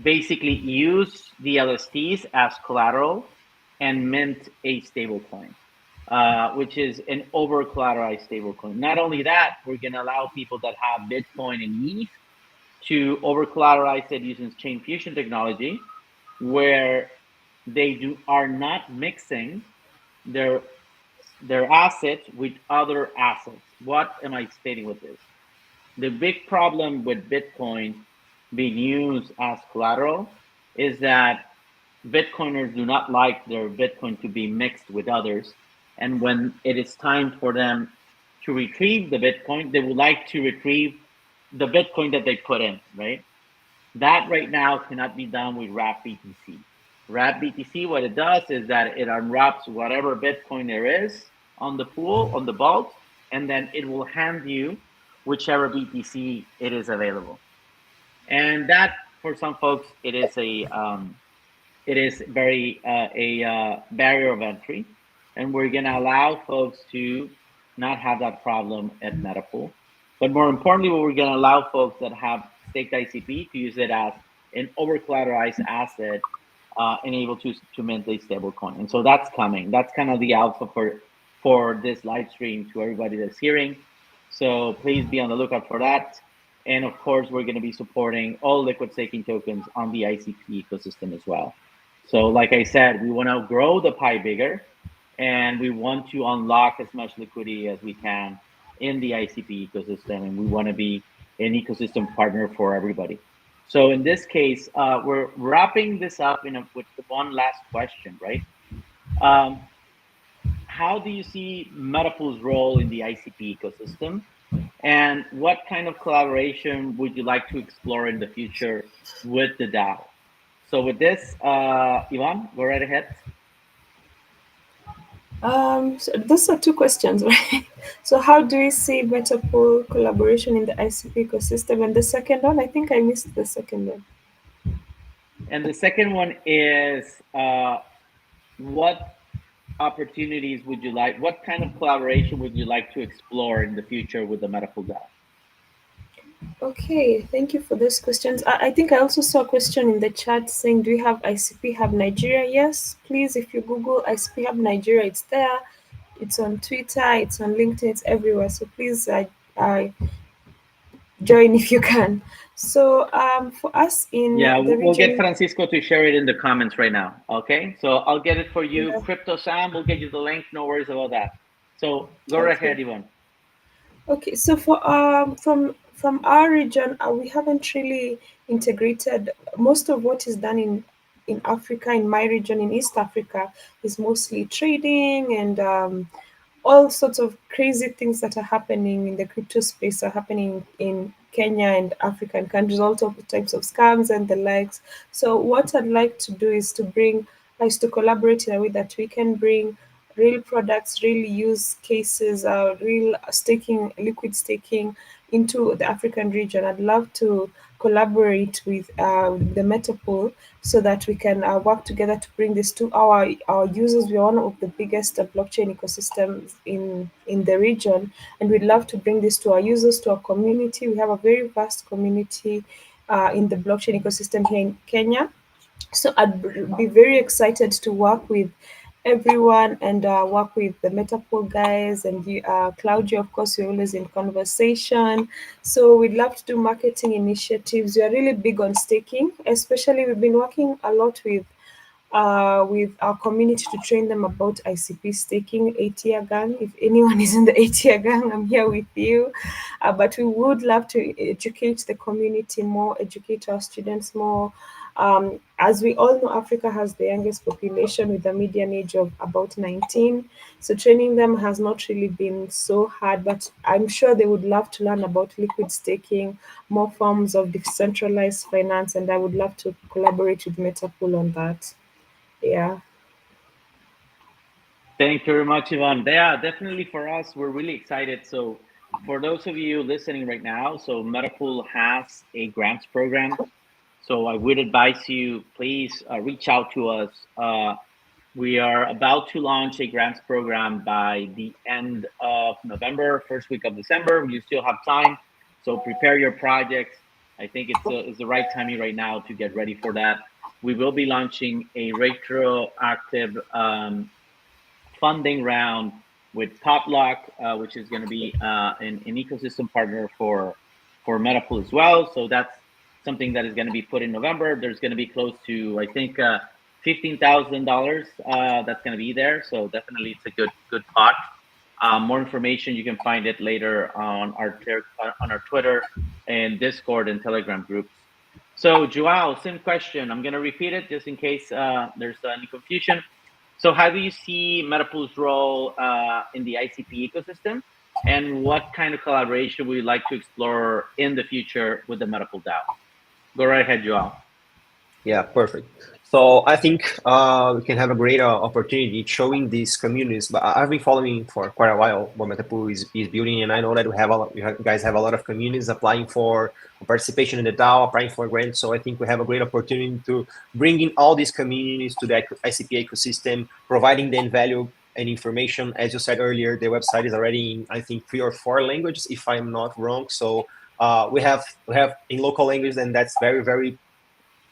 basically use the LSTs as collateral and mint a stablecoin, which is an over-collateralized stablecoin. Not only that, we're going to allow people that have Bitcoin and ETH to over-collateralize it using chain fusion technology, where they are not mixing their assets with other assets. What am I stating with this? The big problem with Bitcoin being used as collateral is that Bitcoiners do not like their Bitcoin to be mixed with others. And when it is time for them to retrieve the Bitcoin, they would like to retrieve the Bitcoin that they put in, right? That right now cannot be done with Wrap BTC. Wrap BTC, what it does is that it unwraps whatever Bitcoin there is on the pool, on the vault, and then it will hand you whichever BTC it is available. And that, for some folks, it is a barrier of entry, and we're going to allow folks to not have that problem at Metapool. But more importantly, we're going to allow folks that have staked ICP to use it as an over-collateralized asset and able to mint a stablecoin. And so that's coming. That's kind of the alpha for this live stream to everybody that's hearing. So please be on the lookout for that. And of course, we're going to be supporting all liquid staking tokens on the ICP ecosystem as well. So like I said, we want to grow the pie bigger, and we want to unlock as much liquidity as we can in the ICP ecosystem, and we want to be an ecosystem partner for everybody. So in this case, we're wrapping this up with one last question, right? How do you see Metapool's role in the ICP ecosystem? And what kind of collaboration would you like to explore in the future with the DAO? So with this, Ivan, go right ahead. So those are two questions, right? So how do you see Metapool collaboration in the ICP ecosystem? And the second one, I think I missed the second one. And the second one is, what opportunities would you like? What kind of collaboration would you like to explore in the future with the Metapool DAO? Okay, thank you for those questions. I think I also saw a question in the chat saying, do you have ICP Hub Nigeria? Yes, please, if you Google ICP Hub Nigeria, it's there. It's on Twitter, it's on LinkedIn, it's everywhere. So please join if you can. So for us in the region, we'll get region, Francisco to share it in the comments right now. Okay, so I'll get it for you. Yeah. Crypto Sam will get you the link. No worries about that. So go right ahead, Ivan. Okay, so from our region, we haven't really integrated most of what is done in Africa. In my region, in East Africa, is mostly trading and all sorts of crazy things that are happening in the crypto space are happening in Kenya and African countries, all types of scams and the likes. So what I'd like to do is to collaborate in a way that we can bring real products, real use cases, real liquid staking into the African region. I'd love to collaborate with the Metapool so that we can work together to bring this to our users. We are one of the biggest blockchain ecosystems in the region, and we'd love to bring this to our users, to our community. We have a very vast community in the blockchain ecosystem here in Kenya. So be very excited to work with everyone and work with the Metapool guys and Claudio. Of course, we're always in conversation. So we'd love to do marketing initiatives. We are really big on staking, especially we've been working a lot with our community to train them about ICP staking, 8-year gang. If anyone is in the 8-year gang, I'm here with you. But we would love to educate the community more, educate our students more. As we all know, Africa has the youngest population with a median age of about 19. So training them has not really been so hard, but I'm sure they would love to learn about liquid staking, more forms of decentralized finance, and I would love to collaborate with Metapool on that. Yeah. Thank you very much, Ivan. Yeah, definitely for us, we're really excited. So for those of you listening right now, so Metapool has a grants program. So I would advise you, please reach out to us. We are about to launch a grants program by the end of November, first week of December. You still have time, so prepare your projects. I think it's the right timing right now to get ready for that. We will be launching a retroactive funding round with Potluck, which is going to be an ecosystem partner for Metapool as well. So that's something that is going to be put in November. There's going to be close to, I think, $15,000 that's going to be there. So definitely it's a good pot. More information, you can find it later on our Twitter and Discord and Telegram groups. So Joao, same question. I'm going to repeat it just in case there's any confusion. So how do you see Metapool's role in the ICP ecosystem, and what kind of collaboration would you like to explore in the future with the Metapool DAO? Go right ahead, Joao. Yeah, perfect. So I think we can have a great opportunity showing these communities. But I've been following for quite a while what Metapool is building, and I know that you guys have a lot of communities applying for participation in the DAO, applying for grants. So I think we have a great opportunity to bring in all these communities to the ICP ecosystem, providing them value and information. As you said earlier, the website is already in, I think, 3 or 4 languages, if I'm not wrong. So we have in local language, and that's very, very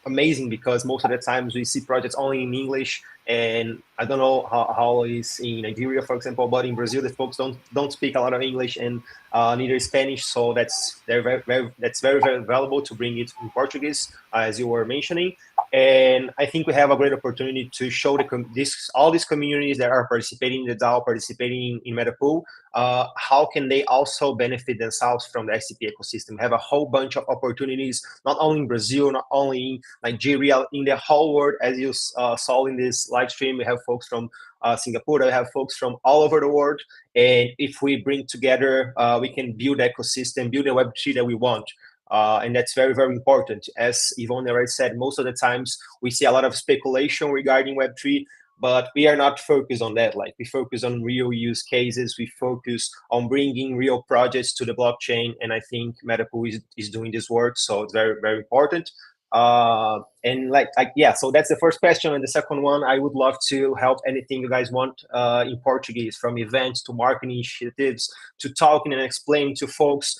amazing, because most of the times we see projects only in English, and I don't know how it is in Nigeria, for example, but in Brazil, the folks don't speak a lot of English and neither Spanish. So that's very, very valuable to bring it in Portuguese, as you were mentioning. And I think we have a great opportunity to show all these communities that are participating in the DAO, participating in Metapool, how can they also benefit themselves from the ICP ecosystem. Have a whole bunch of opportunities, not only in Brazil, not only in Nigeria, in the whole world. As you saw in this live stream, we have folks from Singapore, we have folks from all over the world. And if we bring together, we can build the ecosystem, build the Web3 that we want. And that's very, very important. As Yvonne already said, most of the times we see a lot of speculation regarding Web3, but we are not focused on that. Like, we focus on real use cases. We focus on bringing real projects to the blockchain. And I think Metapool is doing this work. So it's very, very important. And yeah, so that's the first question. And the second one, I would love to help anything you guys want in Portuguese, from events to marketing initiatives to talking and explaining to folks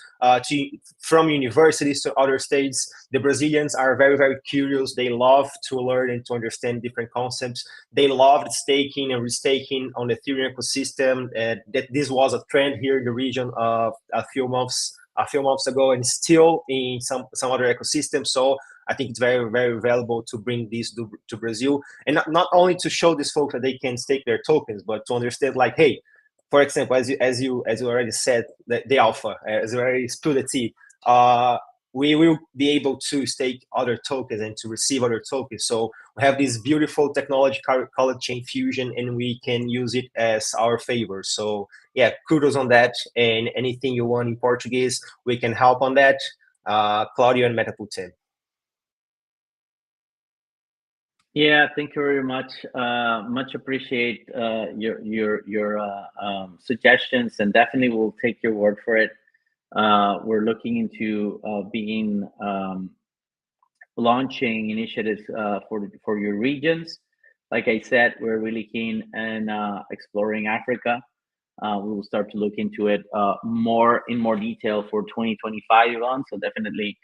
from universities to other states. The Brazilians are very, very curious. They love to learn and to understand different concepts. They loved staking and restaking on the Ethereum ecosystem. That this was a trend here in the region of a few months ago, and still in some other ecosystems. So I think it's very, very valuable to bring this to Brazil, and not only to show these folks that they can stake their tokens, but to understand, like, hey, for example, as you already said, the alpha, as you already spilled the tea, we will be able to stake other tokens and to receive other tokens. So we have this beautiful technology called chain fusion, and we can use it as our favor. So yeah, kudos on that. And anything you want in Portuguese, we can help on that. Claudio and Metapool team. Yeah, thank you very much. Much appreciate your suggestions, and definitely we'll take your word for it. We're looking into being launching initiatives for your regions. Like I said, we're really keen in exploring Africa. We will start to look into it more detail for 2025, Yvonne. So definitely,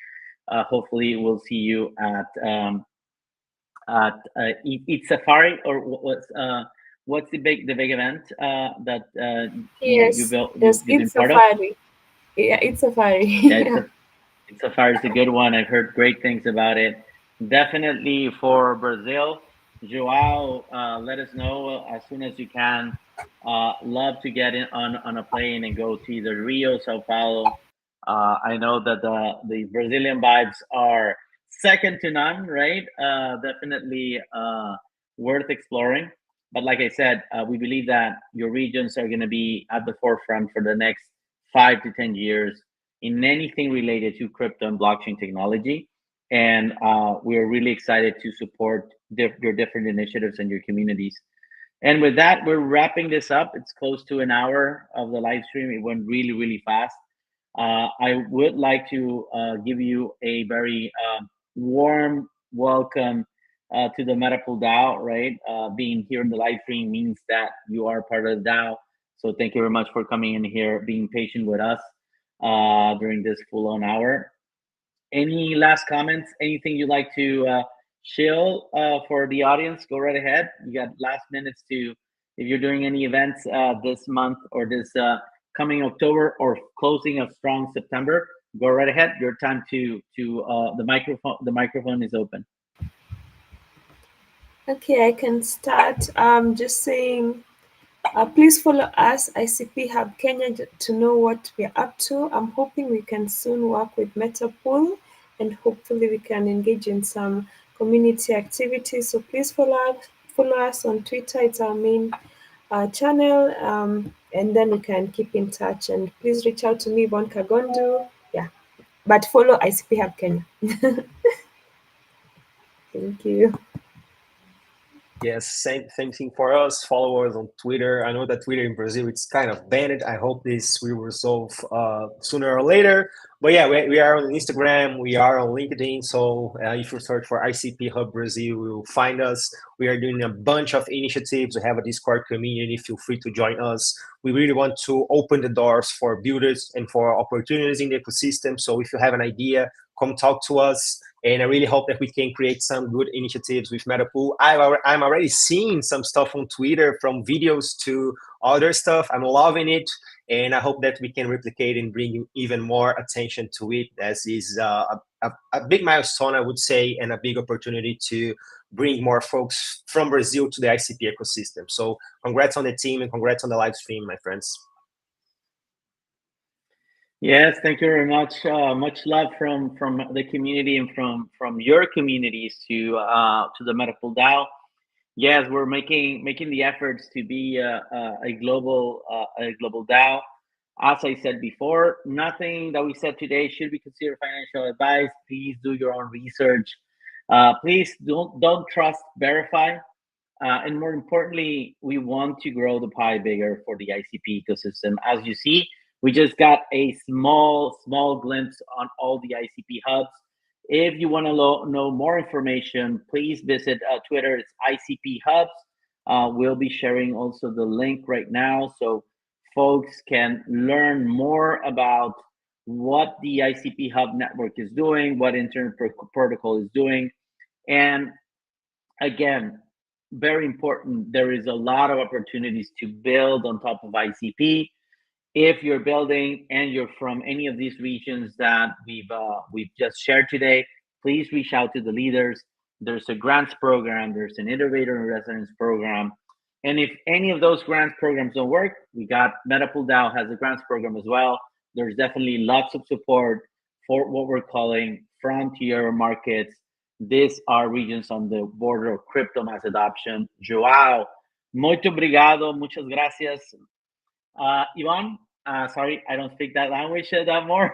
hopefully, we'll see you at Eat Safari, or what's the big event that Yes, you've been it's part of? Safari. Yeah, it's Safari. Yeah, It's Safari is a good one. I've heard great things about it. Definitely for Brazil, Joao, let us know as soon as you can. Love to get in on a plane and go to either Rio, Sao Paulo. I know that the Brazilian vibes are second to none, right? Definitely worth exploring. But like I said, we believe that your regions are going to be at the forefront for the next 5 to 10 years in anything related to crypto and blockchain technology. And we're really excited to support your different initiatives and your communities. And with that, we're wrapping this up. It's close to an hour of the live stream. It went really, really fast. I would like to give you a very warm welcome to the Metapool DAO, right? Being here in the live stream means that you are part of the DAO. So thank you very much for coming in here, being patient with us during this full-on hour. Any last comments? Anything you'd like to chill for the audience? Go right ahead. You got last minutes to, if you're doing any events this month or this coming October or closing of strong September, go right ahead. Your time to the microphone. The microphone is open. Okay, I can start. Just saying, please follow us, ICP Hub Kenya, to know what we're up to. I'm hoping we can soon work with Metapool, and hopefully we can engage in some community activities. So please follow us on Twitter. It's our main channel, and then we can keep in touch. And please reach out to me, Bon Kagondu. Yeah, but follow ICP Hub Kenya. Thank you. Yes, same thing for us. Follow us on Twitter. I know that Twitter in Brazil it's kind of banned. I hope this will resolve sooner or later. But yeah, we are on Instagram. We are on LinkedIn. So if you search for ICP Hub Brazil, you will find us. We are doing a bunch of initiatives. We have a Discord community. Feel free to join us. We really want to open the doors for builders and for opportunities in the ecosystem. So if you have an idea, come talk to us. And I really hope that we can create some good initiatives with Metapool. I'm already seeing some stuff on Twitter, from videos to other stuff. I'm loving it. And I hope that we can replicate and bring even more attention to it, as is a big milestone, I would say, and a big opportunity to bring more folks from Brazil to the ICP ecosystem. So congrats on the team and congrats on the live stream, my friends. Yes, thank you very much. Much love from the community and from your communities to the Metapool DAO. Yes, we're making the efforts to be a global DAO. As I said before, nothing that we said today should be considered financial advice. Please do your own research. Please don't trust, verify. And more importantly, we want to grow the pie bigger for the ICP ecosystem. As you see, we just got a small glimpse on all the ICP hubs. If you want to know more information, please visit Twitter. It's ICP Hubs. We'll be sharing also the link right now, so folks can learn more about what the ICP Hub network is doing, what Internet Protocol is doing. And again, very important, there is a lot of opportunities to build on top of ICP. If you're building and you're from any of these regions that we've just shared today, please reach out to the leaders. There's a grants program, there's an innovator in residence program. And if any of those grants programs don't work, we got Metapool DAO has a grants program as well. There's definitely lots of support for what we're calling frontier markets. These are regions on the border of crypto mass adoption. Joao, muito obrigado, muchas gracias. Ivan, sorry, I don't speak that language that more.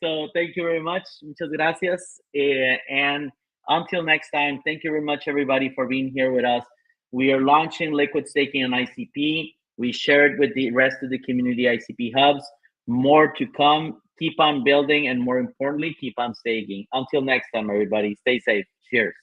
So thank you very much. Muchas gracias. And until next time, thank you very much, everybody, for being here with us. We are launching liquid staking on ICP. We shared with the rest of the community ICP Hubs. More to come. Keep on building, and more importantly, keep on staking. Until next time, everybody, stay safe. Cheers.